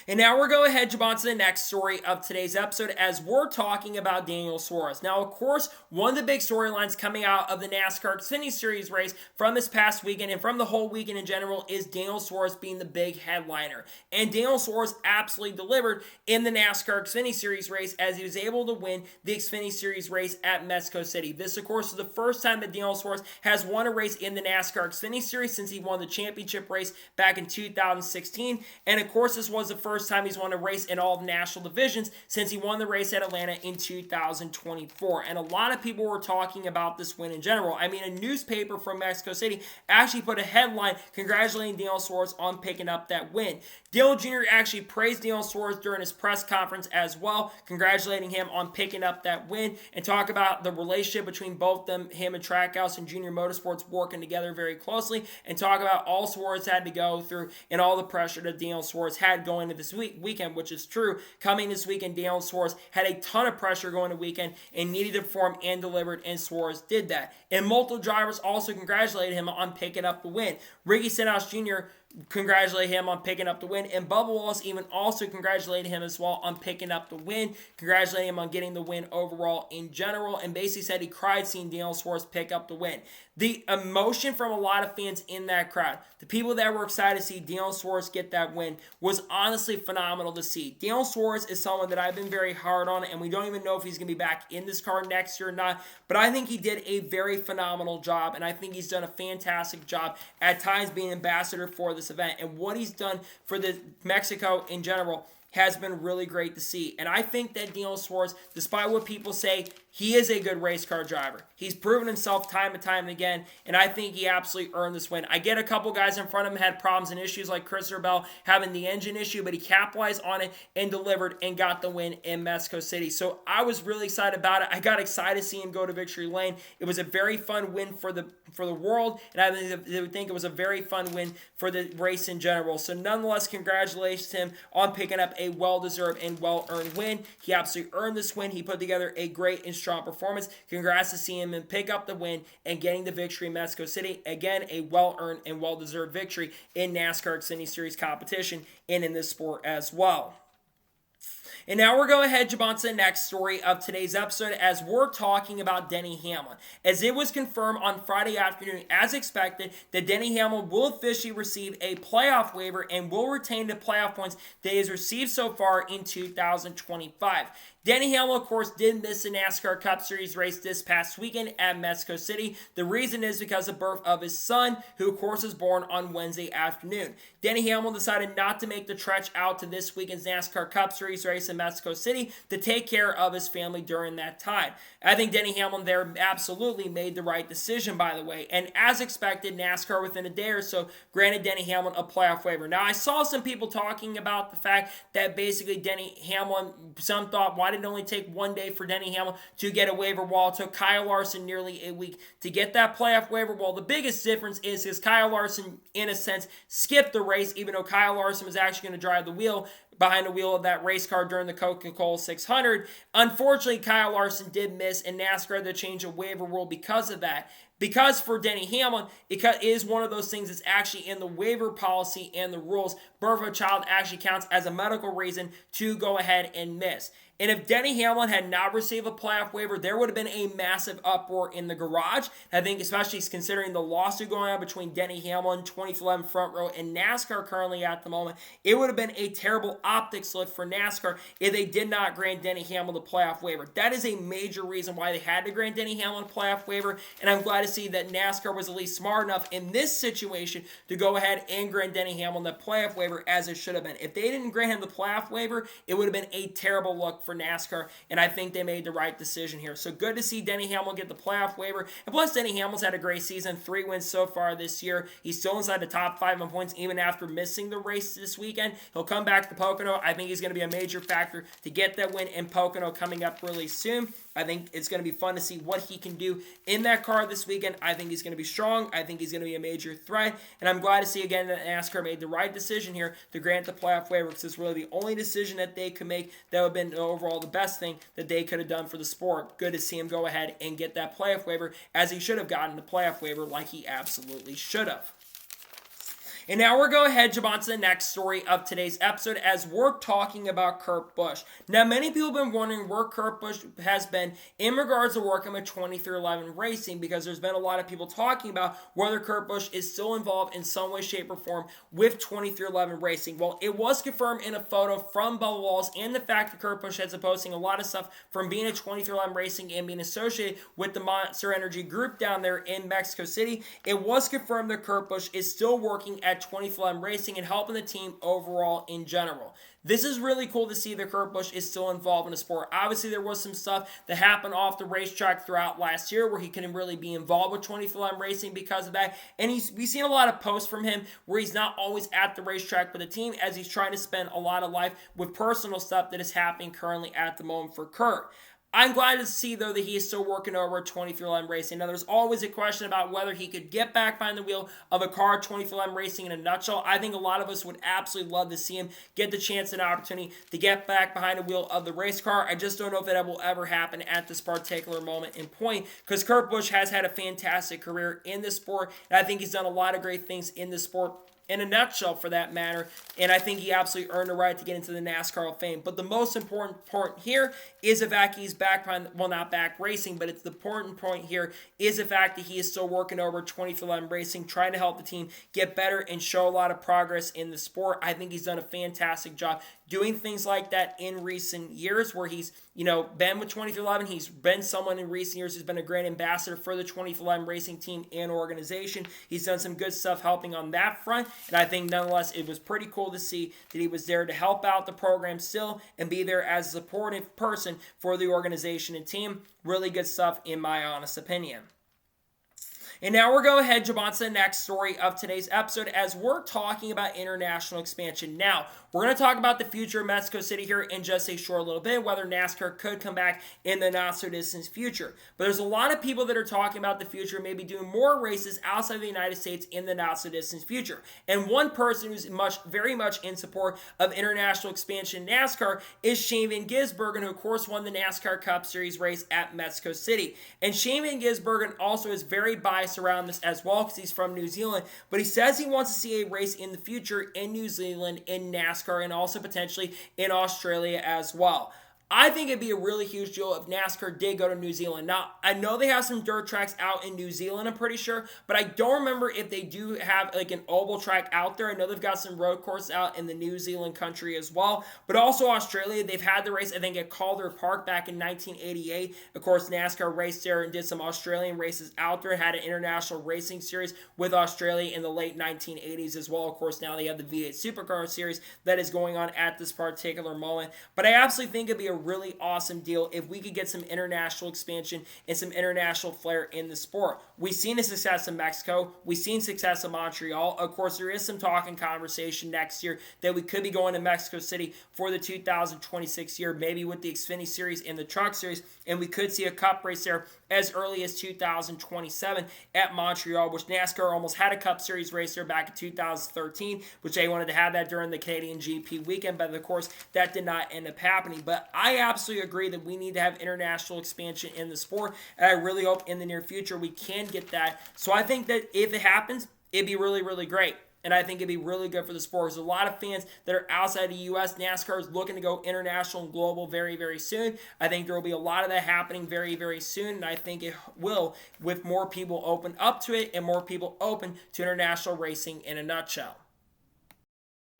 And now we're going ahead and jump on to the next story of today's episode as we're talking about Daniel Suarez. Now, of course, one of the big storylines coming out of the NASCAR Xfinity Series race from this past weekend and from the whole weekend in general is Daniel Suarez being the big headliner. And Daniel Suarez absolutely delivered in the NASCAR Xfinity Series race as he was able to win the Xfinity Series race at Mexico City. This, of course, is the first time that Daniel Suarez has won a race in the NASCAR Xfinity Series since he won the championship race back in 2016. And, of course, this was the first time he's won a race in all the national divisions since he won the race at Atlanta in 2024. And a lot of people were talking about this win in general. I mean, a newspaper from Mexico City actually put a headline congratulating Daniel Suarez on picking up that win. Dale Jr. actually praised Daniel Suarez during his press conference as well, congratulating him on picking up that win, and talk about the relationship between both them, him and Trackhouse and Junior Motorsports working together very closely, and talk about all Suarez had to go through and all the pressure that Daniel Suarez had going into this weekend, which is true. Coming this weekend, Daniel Suarez had a ton of pressure going to weekend and needed to perform and delivered, and Suarez did that. And multiple drivers also congratulated him on picking up the win. Ricky Stenhouse Jr. congratulate him on picking up the win, and Bubba Wallace even also congratulated him as well on picking up the win, congratulating him on getting the win overall in general, and basically said he cried seeing Daniel Suarez pick up the win. The emotion from a lot of fans in that crowd, the people that were excited to see Daniel Suarez get that win, was honestly phenomenal to see. Daniel Suarez is someone that I've been very hard on, and we don't even know if he's going to be back in this car next year or not, but I think he did a very phenomenal job, and I think he's done a fantastic job at times being ambassador for this event, and what he's done for the Mexico in general has been really great to see. And I think that Daniel Suarez, despite what people say, he is a good race car driver. He's proven himself time and time again, and I think he absolutely earned this win. I get a couple guys in front of him had problems and issues like Christopher Bell having the engine issue, but he capitalized on it and delivered and got the win in Mexico City. So I was really excited about it. I got excited to see him go to victory lane. It was a very fun win for the world, and I think it was a very fun win for the race in general. So nonetheless, congratulations to him on picking up a well-deserved and well-earned win. He absolutely earned this win. He put together a great and strong performance. Congrats to see him and pick up the win and getting the victory in Mexico City. Again, a well-earned and well-deserved victory in NASCAR Xfinity Series competition and in this sport as well. And now we're going to jump on to the next story of today's episode as we're talking about Denny Hamlin. As it was confirmed on Friday afternoon, as expected, that Denny Hamlin will officially receive a playoff waiver and will retain the playoff points that he has received so far in 2025. Denny Hamlin, of course, did miss the NASCAR Cup Series race this past weekend at Mexico City. The reason is because of the birth of his son, who, of course, was born on Wednesday afternoon. Denny Hamlin decided not to make the trek out to this weekend's NASCAR Cup Series race in Mexico City to take care of his family during that time. I think Denny Hamlin there absolutely made the right decision, by the way. And as expected, NASCAR within a day or so granted Denny Hamlin a playoff waiver. Now, I saw some people talking about the fact that basically Denny Hamlin, some thought, why did it only take 1 day for Denny Hamlin to get a waiver, while it took Kyle Larson nearly a week to get that playoff waiver? Well, the biggest difference is because Kyle Larson, in a sense, skipped the race, even though Kyle Larson was actually going to drive the wheel behind the wheel of that race car during the Coca-Cola 600. Unfortunately, Kyle Larson did miss, and NASCAR had to change a waiver rule because of that. Because for Denny Hamlin, it is one of those things that's actually in the waiver policy and the rules. Birth of a child actually counts as a medical reason to go ahead and miss. And if Denny Hamlin had not received a playoff waiver, there would have been a massive uproar in the garage. I think especially considering the lawsuit going on between Denny Hamlin, 2011 Front Row, and NASCAR currently at the moment, it would have been a terrible optics lift for NASCAR if they did not grant Denny Hamlin the playoff waiver. That is a major reason why they had to grant Denny Hamlin a playoff waiver, and I'm glad to see that NASCAR was at least smart enough in this situation to go ahead and grant Denny Hamlin the playoff waiver as it should have been. If they didn't grant him the playoff waiver, it would have been a terrible look for NASCAR, and I think they made the right decision here. So good to see Denny Hamlin get the playoff waiver, and plus Denny Hamlin's had a great season, 3 wins so far this year. He's still inside the top 5 in points even after missing the race this weekend. He'll come back to Pocono. I think he's going to be a major factor to get that win in Pocono coming up really soon. I think it's going to be fun to see what he can do in that car this weekend. I think he's going to be strong. I think he's going to be a major threat. And I'm glad to see again that NASCAR made the right decision here to grant the playoff waiver, because it's really the only decision that they could make that would have been overall the best thing that they could have done for the sport. Good to see him go ahead and get that playoff waiver, as he should have gotten the playoff waiver like he absolutely should have. And now we're going to jump on to the next story of today's episode as we're talking about Kurt Busch. Now, many people have been wondering where Kurt Busch has been in regards to working with 2311 Racing, because there's been a lot of people talking about whether Kurt Busch is still involved in some way, shape, or form with 2311 Racing. Well, it was confirmed in a photo from Bubba Wallace, and the fact that Kurt Busch has been posting a lot of stuff from being at 2311 Racing and being associated with the Monster Energy group down there in Mexico City. It was confirmed that Kurt Busch is still working at at 24M Racing and helping the team overall in general. This is really cool to see that Kurt Busch is still involved in the sport. Obviously, there was some stuff that happened off the racetrack throughout last year where he couldn't really be involved with 24M Racing because of that. And we've seen a lot of posts from him where he's not always at the racetrack with the team as he's trying to spend a lot of life with personal stuff that is happening currently at the moment for Kurt. I'm glad to see, though, that he is still working over at 24M Racing. Now, there's always a question about whether he could get back behind the wheel of a car at 24M Racing in a nutshell. I think a lot of us would absolutely love to see him get the chance and opportunity to get back behind the wheel of the race car. I just don't know if that will ever happen at this particular moment in point, because Kurt Busch has had a fantastic career in this sport, and I think he's done a lot of great things in this sport in a nutshell, for that matter, and I think he absolutely earned the right to get into the NASCAR Hall of Fame. But the most important point here is the fact he's back behind, well, not back racing, but it's the important point here is the fact that he is still working over 24M Racing, trying to help the team get better and show a lot of progress in the sport. I think he's done a fantastic job doing things like that in recent years, where he's, been with 2411. He's been someone in recent years who's been a great ambassador for the 2411 Racing team and organization. He's done some good stuff helping on that front, and I think nonetheless it was pretty cool to see that he was there to help out the program still and be there as a supportive person for the organization and team. Really good stuff in my honest opinion. And now we're going to jump on to the next story of today's episode as we're talking about international expansion. Now, we're going to talk about the future of Mexico City here in just a short little bit, whether NASCAR could come back in the not-so-distant future. But there's a lot of people that are talking about the future, maybe doing more races outside of the United States in the not-so-distant future. And one person who's very much in support of international expansion in NASCAR is Shane Van Gisbergen, who of course won the NASCAR Cup Series race at Mexico City. And Shane Van Gisbergen also is very biased around this as well because he's from New Zealand, but he says he wants to see a race in the future in New Zealand, in NASCAR, and also potentially in Australia as well. I think it'd be a really huge deal if NASCAR did go to New Zealand. Now, I know they have some dirt tracks out in New Zealand, I'm pretty sure, but I don't remember if they do have like an oval track out there. I know they've got some road course out in the New Zealand country as well, but also Australia. They've had the race, I think, at Calder Park back in 1988. Of course, NASCAR raced there and did some Australian races out there, had an international racing series with Australia in the late 1980s as well. Of course, now they have the V8 Supercar series that is going on at this particular moment, but I absolutely think it'd be a really awesome deal if we could get some international expansion and some international flair in the sport. We've seen the success in Mexico. We've seen success in Montreal. Of course, there is some talk and conversation next year that we could be going to Mexico City for the 2026 year, maybe with the Xfinity Series and the Truck Series, and we could see a Cup race there as early as 2027 at Montreal, which NASCAR almost had a Cup Series race there back in 2013, which they wanted to have that during the Canadian GP weekend, but of course, that did not end up happening. But I absolutely agree that we need to have international expansion in the sport, and I really hope in the near future we can get that. So I think that if it happens, it'd be really, really great. And I think it'd be really good for the sport. There's a lot of fans that are outside the U.S. NASCAR is looking to go international and global very, very soon. I think there will be a lot of that happening very, very soon. And I think it will, with more people open up to it and more people open to international racing in a nutshell.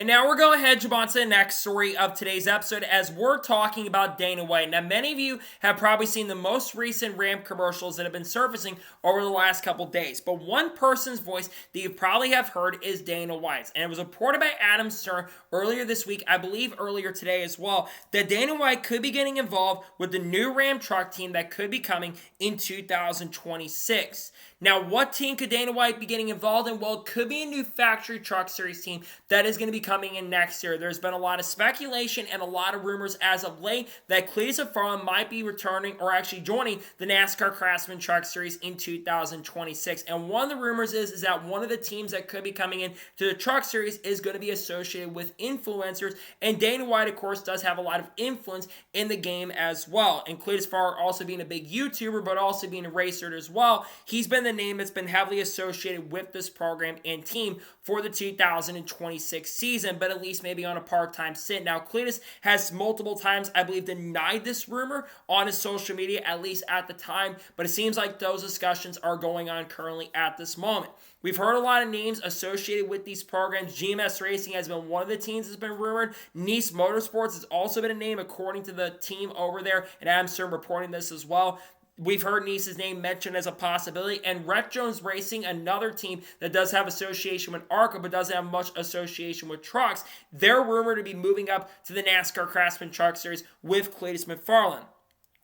And now we're going to jump on to the next story of today's episode as we're talking about Dana White. Now, many of you have probably seen the most recent Ram commercials that have been surfacing over the last couple days. But one person's voice that you probably have heard is Dana White's. And it was reported by Adam Stern earlier this week, I believe earlier today as well, that Dana White could be getting involved with the new Ram truck team that could be coming in 2026. Now, what team could Dana White be getting involved in? Well, it could be a new factory truck series team that is going to be coming in next year. There's been a lot of speculation and a lot of rumors as of late that Cletus Farm might be returning or actually joining the NASCAR Craftsman Truck Series in 2026. And one of the rumors is that one of the teams that could be coming in to the Truck Series is going to be associated with influencers. And Dana White, of course, does have a lot of influence in the game as well. And Cletus Farm also being a big YouTuber, but also being a racer as well. He's been the name that's been heavily associated with this program and team for the 2026 season, but at least maybe on a part-time stint. Now, Cletus has multiple times, I believe, denied this rumor on his social media, at least at the time, but it seems like those discussions are going on currently at this moment. We've heard a lot of names associated with these programs. GMS Racing has been one of the teams that's been rumored. Nice Motorsports has also been a name according to the team over there, and Adam Stern reporting this as well. We've heard Nice's name mentioned as a possibility, and Rhett Jones Racing, another team that does have association with ARCA but doesn't have much association with trucks, they're rumored to be moving up to the NASCAR Craftsman Truck Series with Cletus McFarland.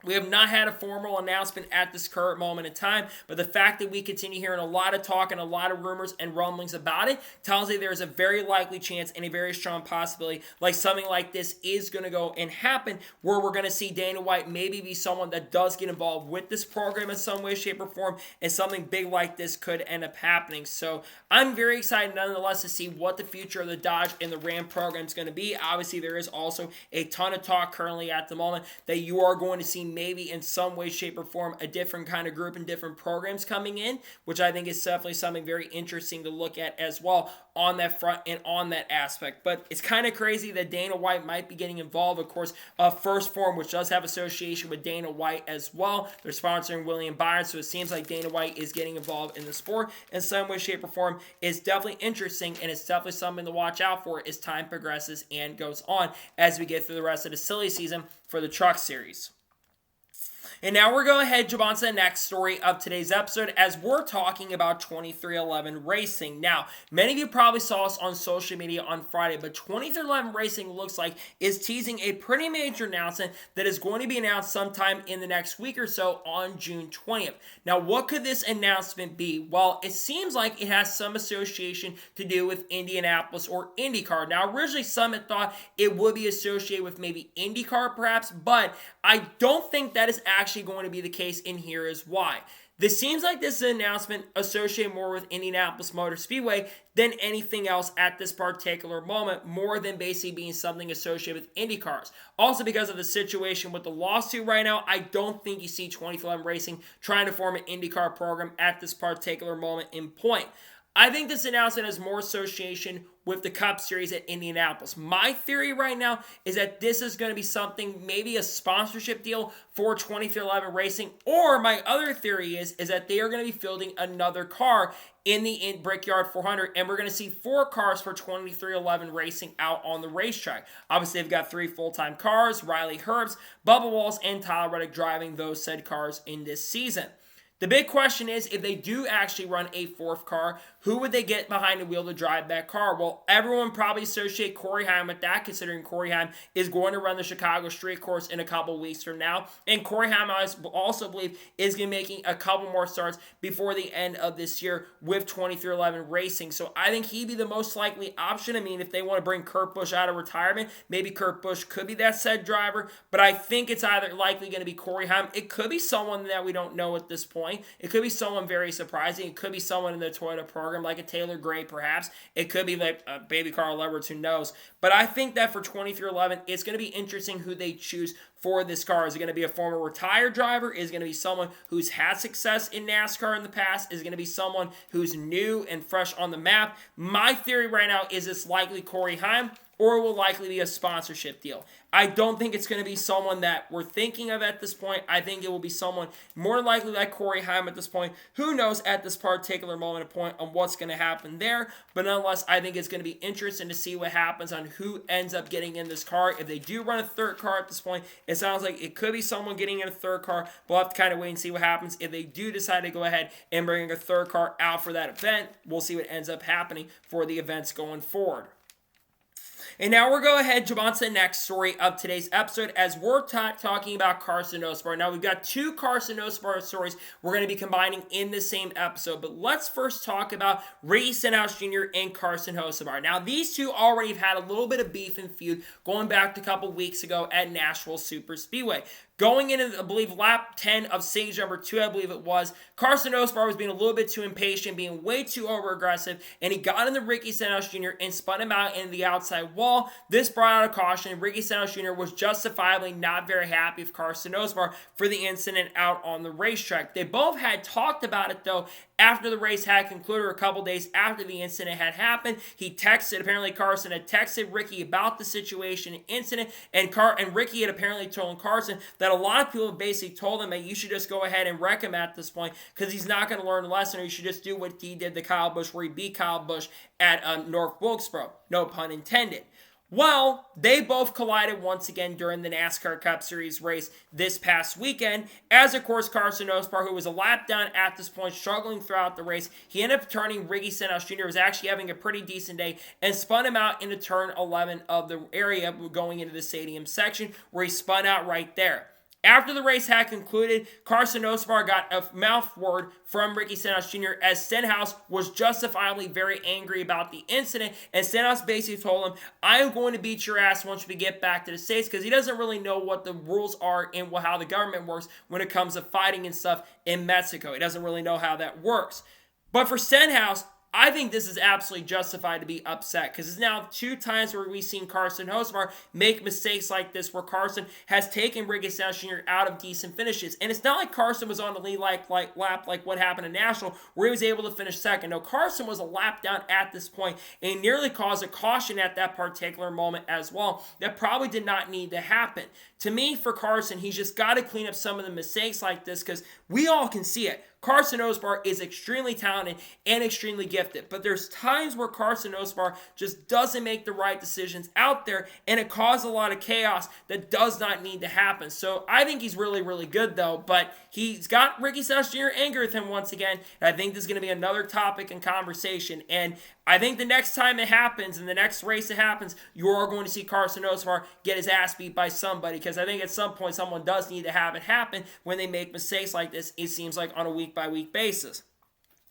We have not had a formal announcement at this current moment in time, but the fact that we continue hearing a lot of talk and a lot of rumors and rumblings about it tells you there's a very likely chance and a very strong possibility like something like this is going to go and happen, where we're going to see Dana White maybe be someone that does get involved with this program in some way, shape, or form, and something big like this could end up happening. So I'm very excited nonetheless to see what the future of the Dodge and the Ram program is going to be. Obviously, there is also a ton of talk currently at the moment that you are going to see maybe in some way, shape, or form a different kind of group and different programs coming in, which I think is definitely something very interesting to look at as well on that front and on that aspect. But it's kind of crazy that Dana White might be getting involved. Of course, First Form, which does have association with Dana White as well. They're sponsoring William Byron, so it seems like Dana White is getting involved in the sport in some way, shape, or form. It's definitely interesting, and it's definitely something to watch out for as time progresses and goes on as we get through the rest of the silly season for the Truck Series. And now we're going to head on to the next story of today's episode as we're talking about 2311 Racing. Now, many of you probably saw us on social media on Friday, but 2311 Racing looks like is teasing a pretty major announcement that is going to be announced sometime in the next week or so on June 20th. Now, what could this announcement be? Well, it seems like it has some association to do with Indianapolis or IndyCar. Now, originally some had thought it would be associated with maybe IndyCar perhaps, but I don't think that is actually going to be the case, and here is why. This seems like this is an announcement associated more with Indianapolis Motor Speedway than anything else at this particular moment, more than basically being something associated with IndyCars. Also, because of the situation with the lawsuit right now, I don't think you see 2311 Racing trying to form an IndyCar program at this particular moment in point. I think this announcement has more association with the Cup Series at Indianapolis. My theory right now is that this is going to be something, maybe a sponsorship deal for 2311 Racing, or my other theory is that they are going to be fielding another car in the Brickyard 400, and we're going to see 4 cars for 2311 Racing out on the racetrack. Obviously, they've got 3 full-time cars, Riley Herbst, Bubba Wallace, and Tyler Reddick driving those said cars in this season. The big question is, if they do actually run a 4th car, who would they get behind the wheel to drive that car? Well, everyone probably associate Corey Heim with that, considering Corey Heim is going to run the Chicago Street Course in a couple weeks from now. And Corey Heim, I also believe, is going to be making a couple more starts before the end of this year with 2311 Racing. So I think he'd be the most likely option. I mean, if they want to bring Kurt Busch out of retirement, maybe Kurt Busch could be that said driver. But I think it's either likely going to be Corey Heim. It could be someone that we don't know at this point. It could be someone very surprising. It could be someone in the Toyota program, like a Taylor Gray, perhaps. It could be like a baby Carl Edwards, who knows. But I think that for 2311, it's going to be interesting who they choose for this car. Is it going to be a former retired driver? Is it going to be someone who's had success in NASCAR in the past? Is it going to be someone who's new and fresh on the map? My theory right now is it's likely Corey Heim, or it will likely be a sponsorship deal. I don't think it's going to be someone that we're thinking of at this point. I think it will be someone more likely like Corey Heim at this point. Who knows at this particular moment of point on what's going to happen there. But nonetheless, I think it's going to be interesting to see what happens on who ends up getting in this car. If they do run a 3rd car at this point, it sounds like it could be someone getting in a 3rd car. We'll have to kind of wait and see what happens. If they do decide to go ahead and bring a 3rd car out for that event, we'll see what ends up happening for the events going forward. And now we're going ahead to on to the next story of today's episode as we're talking about Carson Hocevar. Now, we've got 2 Carson Hocevar stories we're going to be combining in the same episode. But let's first talk about Ricky Stenhouse Jr. and Carson Hocevar. Now, these two already have had a little bit of beef and feud going back to a couple weeks ago at Nashville Super Speedway. Going into, I believe, lap 10 of stage number 2, I believe it was, Carson Hocevar was being a little bit too impatient, being way too over-aggressive, and he got into Ricky Stenhouse Jr. and spun him out into the outside wall. This brought out a caution. Ricky Stenhouse Jr. was justifiably not very happy with Carson Hocevar for the incident out on the racetrack. They both had talked about it, though, after the race had concluded, or a couple days after the incident had happened. He texted, apparently Carson had texted Ricky about the situation and incident, and Ricky had apparently told Carson that a lot of people basically told him that you should just go ahead and wreck him at this point because he's not going to learn a lesson, or you should just do what he did to Kyle Busch, where he beat Kyle Busch at North Wilkesboro. No pun intended. Well, they both collided once again during the NASCAR Cup Series race this past weekend, as of course Carson Hocevar, who was a lap down at this point, struggling throughout the race, he ended up turning Ricky Stenhouse Jr., who was actually having a pretty decent day, and spun him out into turn 11 of the area going into the stadium section, where he spun out right there. After the race had concluded, Carson Hocevar got a mouth word from Ricky Stenhouse Jr. as Stenhouse was justifiably very angry about the incident, and Stenhouse basically told him, I am going to beat your ass once we get back to the States, because he doesn't really know what the rules are and how the government works when it comes to fighting and stuff in Mexico. He doesn't really know how that works. But for Stenhouse, I think this is absolutely justified to be upset, because it's now 2 times where we've seen Carson Hocevar make mistakes like this, where Carson has taken Ricky Stenhouse Jr. out of decent finishes. And it's not like Carson was on the lead lap like what happened in National, where he was able to finish second. No, Carson was a lap down at this point and nearly caused a caution at that particular moment as well. That probably did not need to happen. To me, for Carson, he's just got to clean up some of the mistakes like this, because we all can see it. Carson Hocevar is extremely talented and extremely gifted, but there's times where Carson Hocevar just doesn't make the right decisions out there, and it causes a lot of chaos that does not need to happen. So I think he's really, really good, though, but he's got Ricky Stenhouse Jr. angry with him once again, and I think this is going to be another topic and conversation, and I think the next time it happens, in the next race it happens, you are going to see Carson Hocevar get his ass beat by somebody, because I think at some point someone does need to have it happen when they make mistakes like this, it seems like, on a week-by-week basis.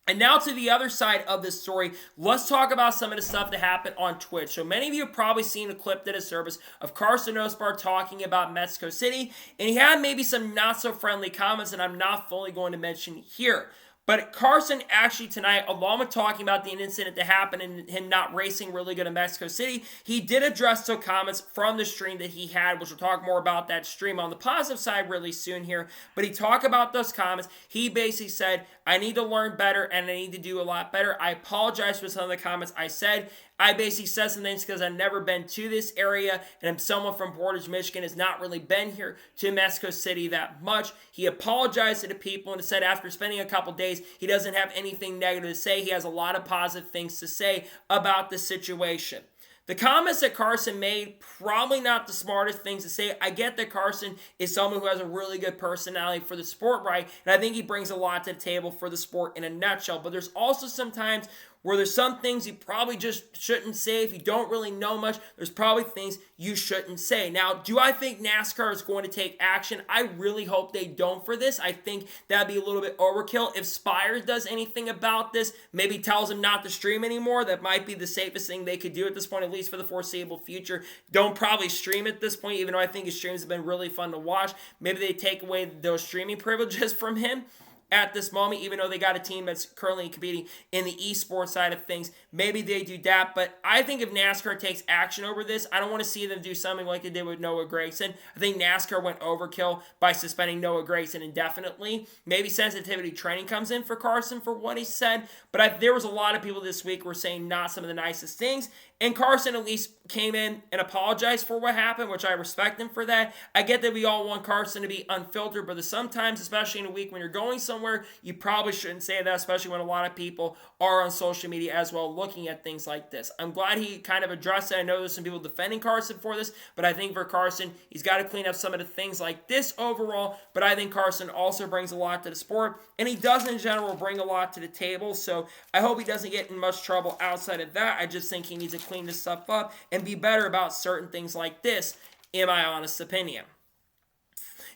And now to the other side of this story, let's talk about some of the stuff that happened on Twitch. So many of you have probably seen a clip that has surfaced of Carson Hocevar talking about Mexico City, and he had maybe some not-so-friendly comments that I'm not fully going to mention here. But Carson actually tonight, along with talking about the incident that happened and him not racing really good in Mexico City, he did address some comments from the stream that he had, which we'll talk more about that stream on the positive side really soon here. But he talked about those comments. He basically said, I need to learn better and I need to do a lot better. I apologize for some of the comments I said. I basically said some things because I've never been to this area, and I'm someone from Portage, Michigan, has not really been here to Mexico City that much. He apologized to the people and said after spending a couple days, he doesn't have anything negative to say. He has a lot of positive things to say about the situation. The comments that Carson made, probably not the smartest things to say. I get that Carson is someone who has a really good personality for the sport, right? And I think he brings a lot to the table for the sport in a nutshell. But there's also some times where there's some things you probably just shouldn't say. If you don't really know much, there's probably things you shouldn't say. Now, do I think NASCAR is going to take action? I really hope they don't for this. I think that'd be a little bit overkill. If Spires does anything about this, maybe tells them not to stream anymore, that might be the safest thing they could do at this point, at least for the foreseeable future. Don't probably stream at this point, even though I think his streams have been really fun to watch. Maybe they take away those streaming privileges from him at this moment, even though they got a team that's currently competing in the esports side of things. Maybe they do that, but I think if NASCAR takes action over this, I don't want to see them do something like they did with Noah Gragson. I think NASCAR went overkill by suspending Noah Gragson indefinitely. Maybe sensitivity training comes in for Carson for what he said, but there was a lot of people this week who were saying not some of the nicest things, and Carson at least came in and apologized for what happened, which I respect him for that. I get that we all want Carson to be unfiltered, but sometimes, especially in a week when you're going somewhere, you probably shouldn't say that, especially when a lot of people are on social media as well looking at things like this. I'm glad he kind of addressed it. I know there's some people defending Carson for this, but I think for Carson, he's got to clean up some of the things like this overall, but I think Carson also brings a lot to the sport, and he does in general bring a lot to the table, so I hope he doesn't get in much trouble outside of that. I just think he needs to clean this stuff up and be better about certain things like this, in my honest opinion.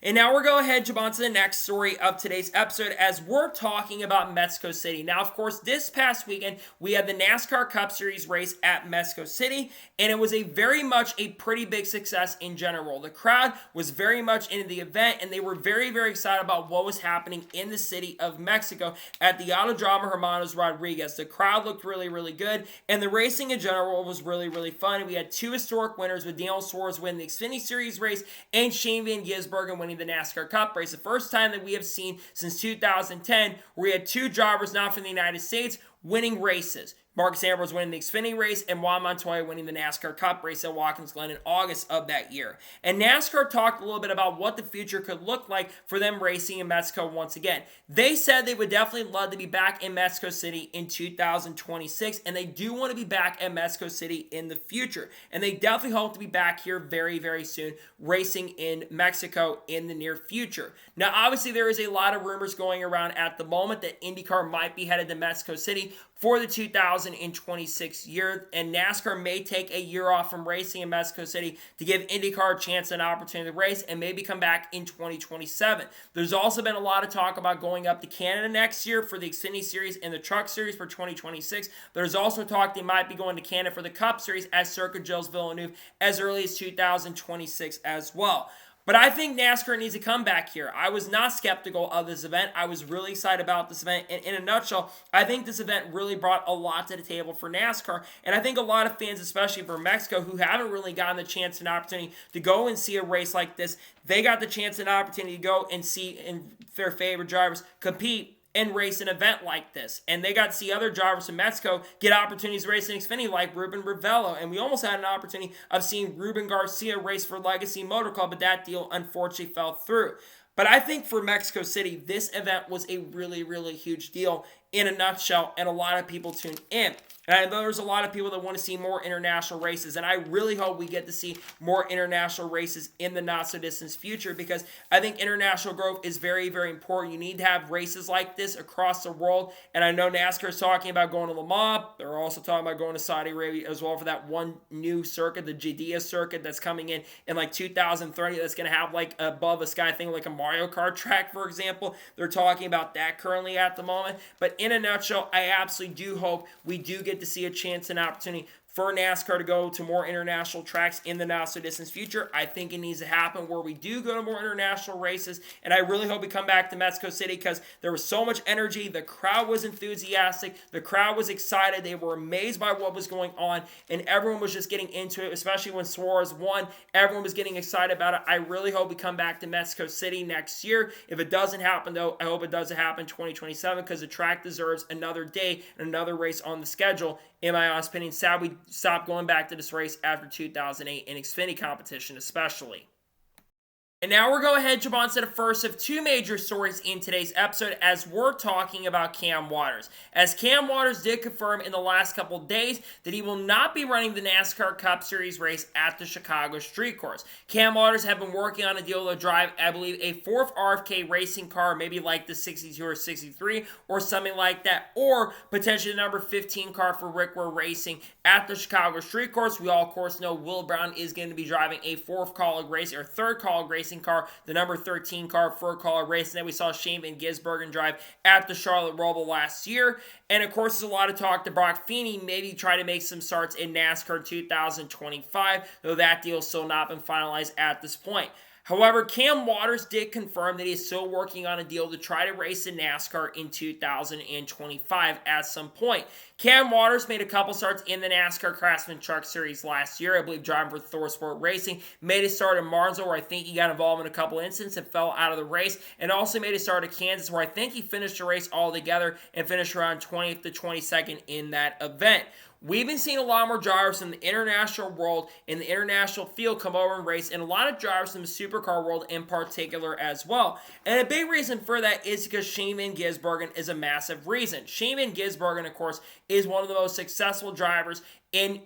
And now we're going to jump on to the next story of today's episode as we're talking about Mexico City. Now, of course, this past weekend, we had the NASCAR Cup Series race at Mexico City, and it was very much a pretty big success in general. The crowd was very much into the event, and they were very, very excited about what was happening in the city of Mexico at the Autodromo Hermanos Rodriguez. The crowd looked really, really good, and the racing in general was really, really fun. We had 2 historic winners with Daniel Suarez winning the Xfinity Series race and Shane Van Gisbergen winning the NASCAR Cup race. The first time that we have seen since 2010 where we had 2 drivers not from the United States winning races. Marcus Ambrose winning the Xfinity race, and Juan Montoya winning the NASCAR Cup race at Watkins Glen in August of that year. And NASCAR talked a little bit about what the future could look like for them racing in Mexico once again. They said they would definitely love to be back in Mexico City in 2026, and they do want to be back at Mexico City in the future. And they definitely hope to be back here very, very soon, racing in Mexico in the near future. Now, obviously, there is a lot of rumors going around at the moment that IndyCar might be headed to Mexico City for the 2026 year, and NASCAR may take a year off from racing in Mexico City to give IndyCar a chance and opportunity to race and maybe come back in 2027. There's also been a lot of talk about going up to Canada next year for the Xfinity Series and the Truck Series for 2026. There's also talk they might be going to Canada for the Cup Series at Circuit Gilles Villeneuve as early as 2026 as well. But I think NASCAR needs to come back here. I was not skeptical of this event. I was really excited about this event. And in a nutshell, I think this event really brought a lot to the table for NASCAR. And I think a lot of fans, especially for Mexico, who haven't really gotten the chance and opportunity to go and see a race like this, they got the chance and opportunity to go and see their favorite drivers compete and race an event like this. And they got to see other drivers from Mexico get opportunities to race in Xfinity like Ruben Ravello. And we almost had an opportunity of seeing Ruben Garcia race for Legacy Motor Club, but that deal unfortunately fell through. But I think for Mexico City, this event was a really, really huge deal in a nutshell, and a lot of people tuned in. And I know there's a lot of people that want to see more international races, and I really hope we get to see more international races in the not-so-distant future, because I think international growth is very, very important. You need to have races like this across the world, and I know NASCAR is talking about going to Le Mans. They're also talking about going to Saudi Arabia as well for that one new circuit, the Jeddah circuit, that's coming in like 2030, that's going to have like above the sky thing like a Mario Kart track, for example. They're talking about that currently at the moment. But in a nutshell, I absolutely do hope we do get to see a chance and opportunity for NASCAR to go to more international tracks in the not-so-distant future. I think it needs to happen where we do go to more international races, and I really hope we come back to Mexico City because there was so much energy. The crowd was enthusiastic. The crowd was excited. They were amazed by what was going on, and everyone was just getting into it, especially when Suarez won. Everyone was getting excited about it. I really hope we come back to Mexico City next year. If it doesn't happen, though, I hope it doesn't happen in 2027 because the track deserves another day and another race on the schedule. In my honest opinion, sad we stopped going back to this race after 2008 in Xfinity competition especially. And now we're going ahead and jump on to the first of two major stories in today's episode as we're talking about Cam Waters. As Cam Waters did confirm in the last couple of days that he will not be running the NASCAR Cup Series race at the Chicago Street Course. Cam Waters have been working on a deal to drive, I believe, a fourth RFK racing car, maybe like the 62 or 63 or something like that, or potentially the number 15 car for Rick Ware Racing at the Chicago Street Course. We all, of course, know Will Brown is going to be driving a fourth Colgate racing or third Colgate racing car, the number 13 car for Colgate Racing that we saw Shane Van Gisbergen drive at the Charlotte Roval last year. And of course, there's a lot of talk to Brock Feeney maybe try to make some starts in NASCAR 2025, though that deal's still not been finalized at this point. However, Cam Waters did confirm that he's still working on a deal to try to race in NASCAR in 2025 at some point. Cam Waters made a couple starts in the NASCAR Craftsman Truck Series last year, I believe driving for Thor Sport Racing. Made a start in Martinsville where I think he got involved in a couple incidents and fell out of the race, and also made a start at Kansas where I think he finished the race altogether and finished around 20th to 22nd in that event. We've been seeing a lot more drivers in the international world, in the international field, come over and race, and a lot of drivers in the supercar world in particular as well. And a big reason for that is because Shane Van Gisbergen is a massive reason. Shane Van Gisbergen, of course, is one of the most successful drivers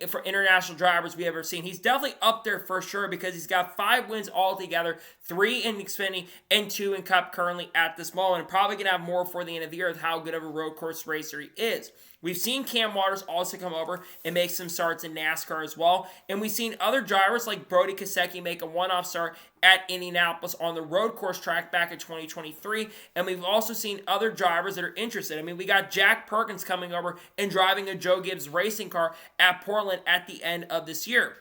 for international drivers we ever seen. He's definitely up there for sure because he's got 5 wins altogether, 3 in Xfinity and 2 in Cup currently at this moment, and probably going to have more for the end of the year with how good of a road course racer he is. We've seen Cam Waters also come over and make some starts in NASCAR as well, and we've seen other drivers like Brody Kosecki make a one-off start at Indianapolis on the road course track back in 2023, and we've also seen other drivers that are interested. I mean, we got Jack Perkins coming over and driving a Joe Gibbs racing car at Portland at the end of this year.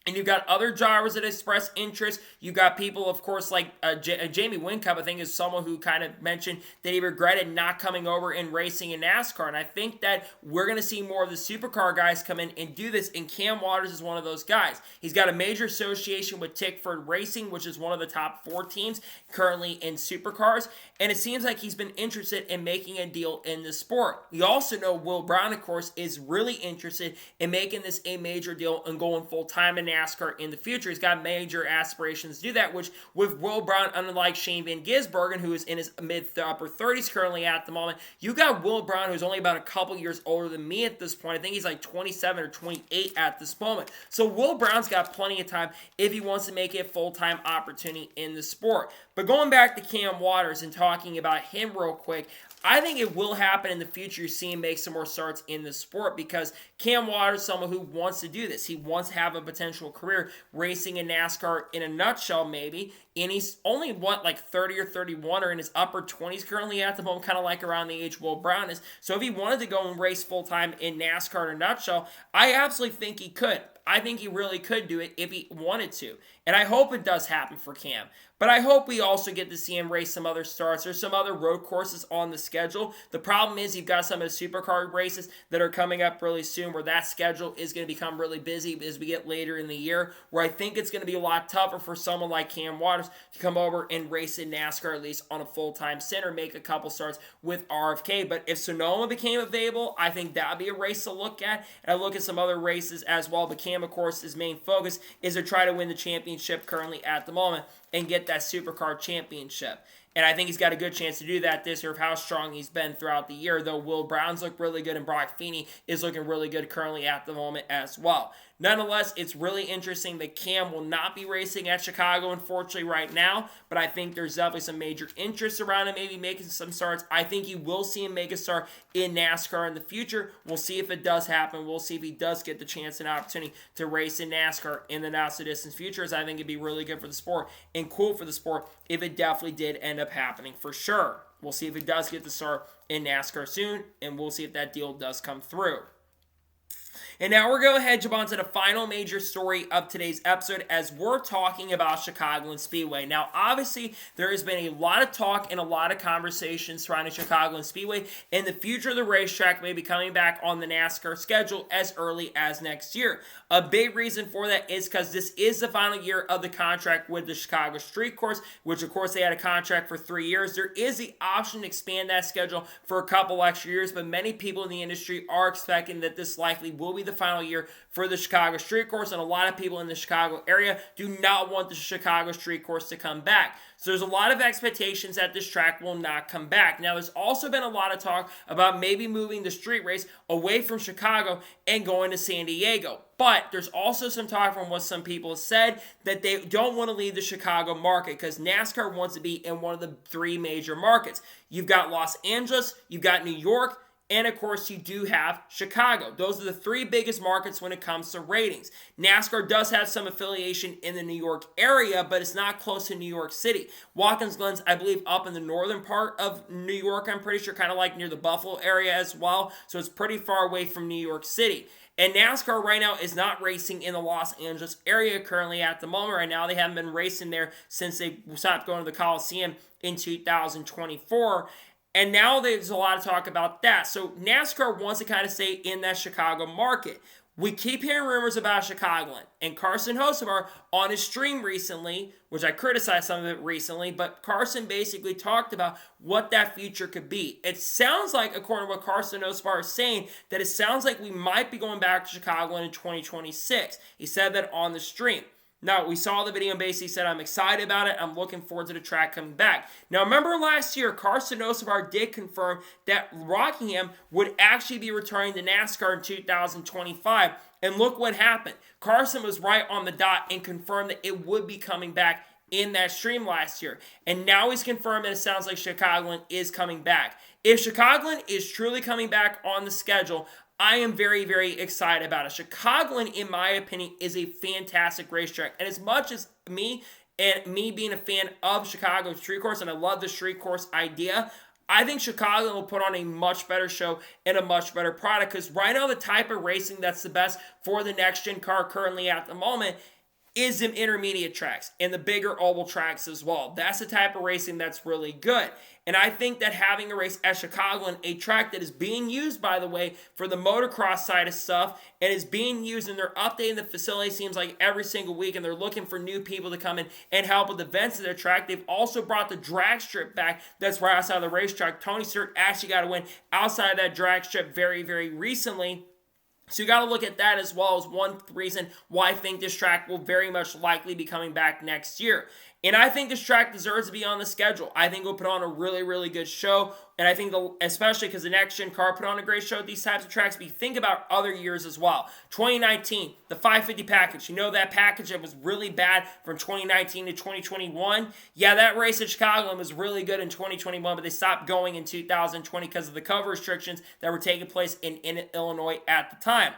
And you've got other drivers that express interest. You've got people, of course, like Jamie Whincup, I think, is someone who kind of mentioned that he regretted not coming over and racing in NASCAR. And I think that we're going to see more of the supercar guys come in and do this. And Cam Waters is one of those guys. He's got a major association with Tickford Racing, which is one of the top 4 teams currently in supercars. And it seems like he's been interested in making a deal in the sport. We also know Will Brown, of course, is really interested in making this a major deal and going full-time in NASCAR in the future. He's got major aspirations to do that, which with Will Brown, unlike Shane Van Gisbergen, who is in his mid to upper 30s currently at the moment, you got Will Brown, who's only about a couple years older than me at this point. I think he's like 27 or 28 at this moment. So Will Brown's got plenty of time if he wants to make it a full-time opportunity in the sport. But going back to Cam Waters and talking about him real quick, I think it will happen in the future. You see him make some more starts in the sport because Cam Waters is someone who wants to do this. He wants to have a potential career racing in NASCAR in a nutshell, maybe. And he's only, like 30 or 31 or in his upper 20s currently at the moment, kind of like around the age Will Brown is. So if he wanted to go and race full-time in NASCAR in a nutshell, I absolutely think he could. I think he really could do it if he wanted to. And I hope it does happen for Cam. But I hope we also get to see him race some other starts. There's some other road courses on the schedule. The problem is you've got some of the supercar races that are coming up really soon where that schedule is going to become really busy as we get later in the year, where I think it's going to be a lot tougher for someone like Cam Waters to come over and race in NASCAR, at least on a full-time stint, or make a couple starts with RFK. But if Sonoma became available, I think that would be a race to look at. And I look at some other races as well. But Cam, of course, his main focus is to try to win the championship currently at the moment and get that supercar championship. And I think he's got a good chance to do that this year of how strong he's been throughout the year, though Will Brown's look really good and Brock Feeney is looking really good currently at the moment as well. Nonetheless, it's really interesting that Cam will not be racing at Chicago, unfortunately, right now, but I think there's definitely some major interest around him, maybe making some starts. I think you will see him make a start in NASCAR in the future. We'll see if it does happen. We'll see if he does get the chance and opportunity to race in NASCAR in the not-so-distant future, as I think it'd be really good for the sport and cool for the sport if it definitely did end up happening for sure. We'll see if it does get the start in NASCAR soon, and we'll see if that deal does come through. And now we're going to head jump on to the final major story of today's episode as we're talking about Chicagoland Speedway. Now, obviously, there has been a lot of talk and a lot of conversations surrounding Chicagoland Speedway, and the future of the racetrack may be coming back on the NASCAR schedule as early as next year. A big reason for that is because this is the final year of the contract with the Chicago Street Course, which, of course, they had a contract for 3 years. There is the option to expand that schedule for a couple extra years, but many people in the industry are expecting that this likely will be the final year for the Chicago Street Course, and a lot of people in the Chicago area do not want the Chicago Street Course to come back. So there's a lot of expectations that this track will not come back. Now, there's also been a lot of talk about maybe moving the street race away from Chicago and going to San Diego. But there's also some talk from what some people have said that they don't want to leave the Chicago market because NASCAR wants to be in one of the 3 major markets. You've got Los Angeles, you've got New York, and of course, you do have Chicago. Those are the 3 biggest markets when it comes to ratings. NASCAR does have some affiliation in the New York area, but it's not close to New York City. Watkins Glen's, I believe, up in the northern part of New York, I'm pretty sure, kind of like near the Buffalo area as well. So it's pretty far away from New York City. And NASCAR right now is not racing in the Los Angeles area currently at the moment. Right now, they haven't been racing there since they stopped going to the Coliseum in 2024. And now there's a lot of talk about that. So NASCAR wants to kind of stay in that Chicago market. We keep hearing rumors about Chicagoland. And Carson Hocevar on his stream recently, which I criticized some of it recently, but Carson basically talked about what that future could be. It sounds like, according to what Carson Hocevar is saying, that it sounds like we might be going back to Chicagoland in 2026. He said that on the stream. Now, we saw the video and basically said, I'm excited about it. I'm looking forward to the track coming back. Now, remember last year, Carson Hocevar did confirm that Rockingham would actually be returning to NASCAR in 2025. And look what happened. Carson was right on the dot and confirmed that it would be coming back in that stream last year. And now he's confirmed that it sounds like Chicagoland is coming back. If Chicagoland is truly coming back on the schedule, I am very, very excited about it. Chicagoland, in my opinion, is a fantastic racetrack. And as much as me being a fan of Chicago Street Course, and I love the Street Course idea, I think Chicago will put on a much better show and a much better product, because right now the type of racing that's the best for the next-gen car currently at the moment is the intermediate tracks and the bigger oval tracks as well. That's the type of racing that's really good. And I think that having a race at Chicagoland, a track that is being used, by the way, for the motocross side of stuff, and is being used, and they're updating the facility, seems like every single week, and they're looking for new people to come in and help with events at their track. They've also brought the drag strip back that's right outside of the racetrack. Tony Stewart actually got a win outside of that drag strip very, very recently. So you got to look at that as well as one reason why I think this track will very much likely be coming back next year. And I think this track deserves to be on the schedule. I think we'll put on a really, really good show. And I think, especially because the next-gen car put on a great show at these types of tracks, but you think about other years as well. 2019, the 550 package. You know that package that was really bad from 2019 to 2021? Yeah, that race at Chicagoland was really good in 2021, but they stopped going in 2020 because of the cover restrictions that were taking place in Illinois at the time.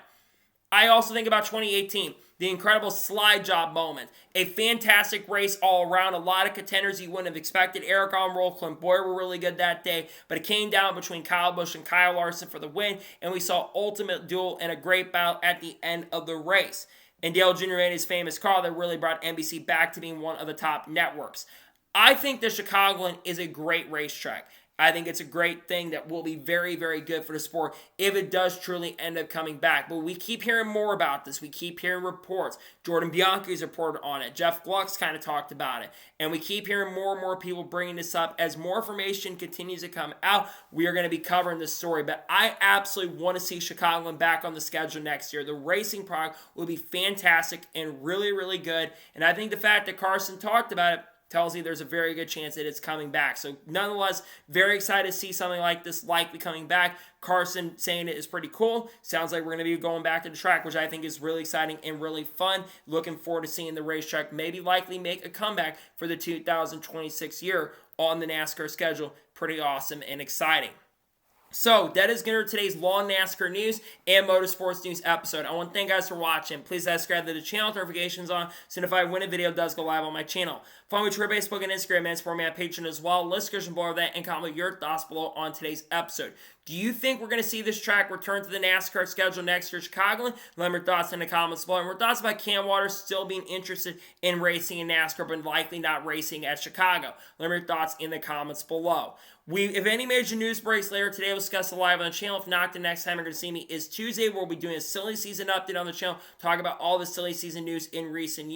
I also think about 2018. The incredible slide job moment. A fantastic race all around. A lot of contenders you wouldn't have expected. Eric Almirola, Clint Boyer were really good that day. But it came down between Kyle Busch and Kyle Larson for the win. And we saw ultimate duel and a great battle at the end of the race. And Dale Jr. made his famous call that really brought NBC back to being one of the top networks. I think the Chicagoland is a great racetrack. I think it's a great thing that will be very, very good for the sport if it does truly end up coming back. But we keep hearing more about this. We keep hearing reports. Jordan Bianchi's reported on it. Jeff Gluck's kind of talked about it. And we keep hearing more and more people bringing this up. As more information continues to come out, we are going to be covering this story. But I absolutely want to see Chicagoland back on the schedule next year. The racing product will be fantastic and really, really good. And I think the fact that Carson talked about it tells you there's a very good chance that it's coming back. So nonetheless, very excited to see something like this likely coming back. Carson saying it is pretty cool. Sounds like we're going to be going back to the track, which I think is really exciting and really fun. Looking forward to seeing the racetrack maybe likely make a comeback for the 2026 year on the NASCAR schedule. Pretty awesome and exciting. So, that is going to be today's Law NASCAR news and motorsports news episode. I want to thank you guys for watching. Please subscribe to the channel, notifications on, so notified when a video does go live on my channel. Follow me to Twitter, Facebook, and Instagram, and support me on Patreon as well. List description below that, and comment your thoughts below on today's episode. Do you think we're going to see this track return to the NASCAR schedule next year, Chicagoland? Let me know your thoughts in the comments below. And your thoughts about Cam Waters still being interested in racing in NASCAR, but likely not racing at Chicago. Let me know your thoughts in the comments below. If any major news breaks later today, we'll discuss it live on the channel. If not, the next time you're going to see me is Tuesday, where we'll be doing a silly season update on the channel, talk about all the silly season news in recent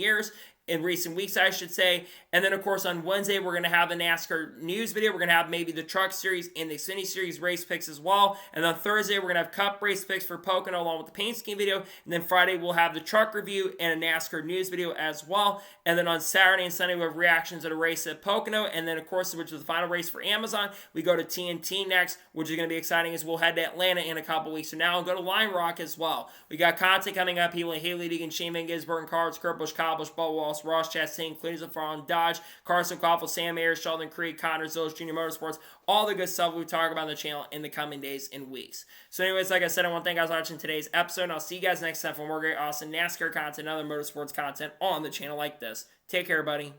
weeks, I should say. And then, of course, on Wednesday, we're going to have the NASCAR news video. We're going to have maybe the Truck Series and the Xfinity Series race picks as well. And on Thursday, we're going to have Cup race picks for Pocono along with the paint scheme video. And then Friday, we'll have the truck review and a NASCAR news video as well. And then on Saturday and Sunday, we have reactions to the race at Pocono. And then, of course, which is the final race for Amazon, we go to TNT next, which is going to be exciting as we'll head to Atlanta in a couple weeks from now and go to Line Rock as well. We got content coming up. People like Haley Deegan, Shane Van Gisbergen, Carlos, Kurt Busch, Kyle Busch, Bubba Wallace, Ross Chastain, Cletus LaFarge, Dodge, Carson Koffel, Sam Ayers, Sheldon Creed, Connor Zilich, Junior Motorsports, all the good stuff we talk about on the channel in the coming days and weeks. So anyways, like I said, I want to thank you guys for watching today's episode, and I'll see you guys next time for more great, awesome NASCAR content and other motorsports content on the channel like this. Take care, buddy.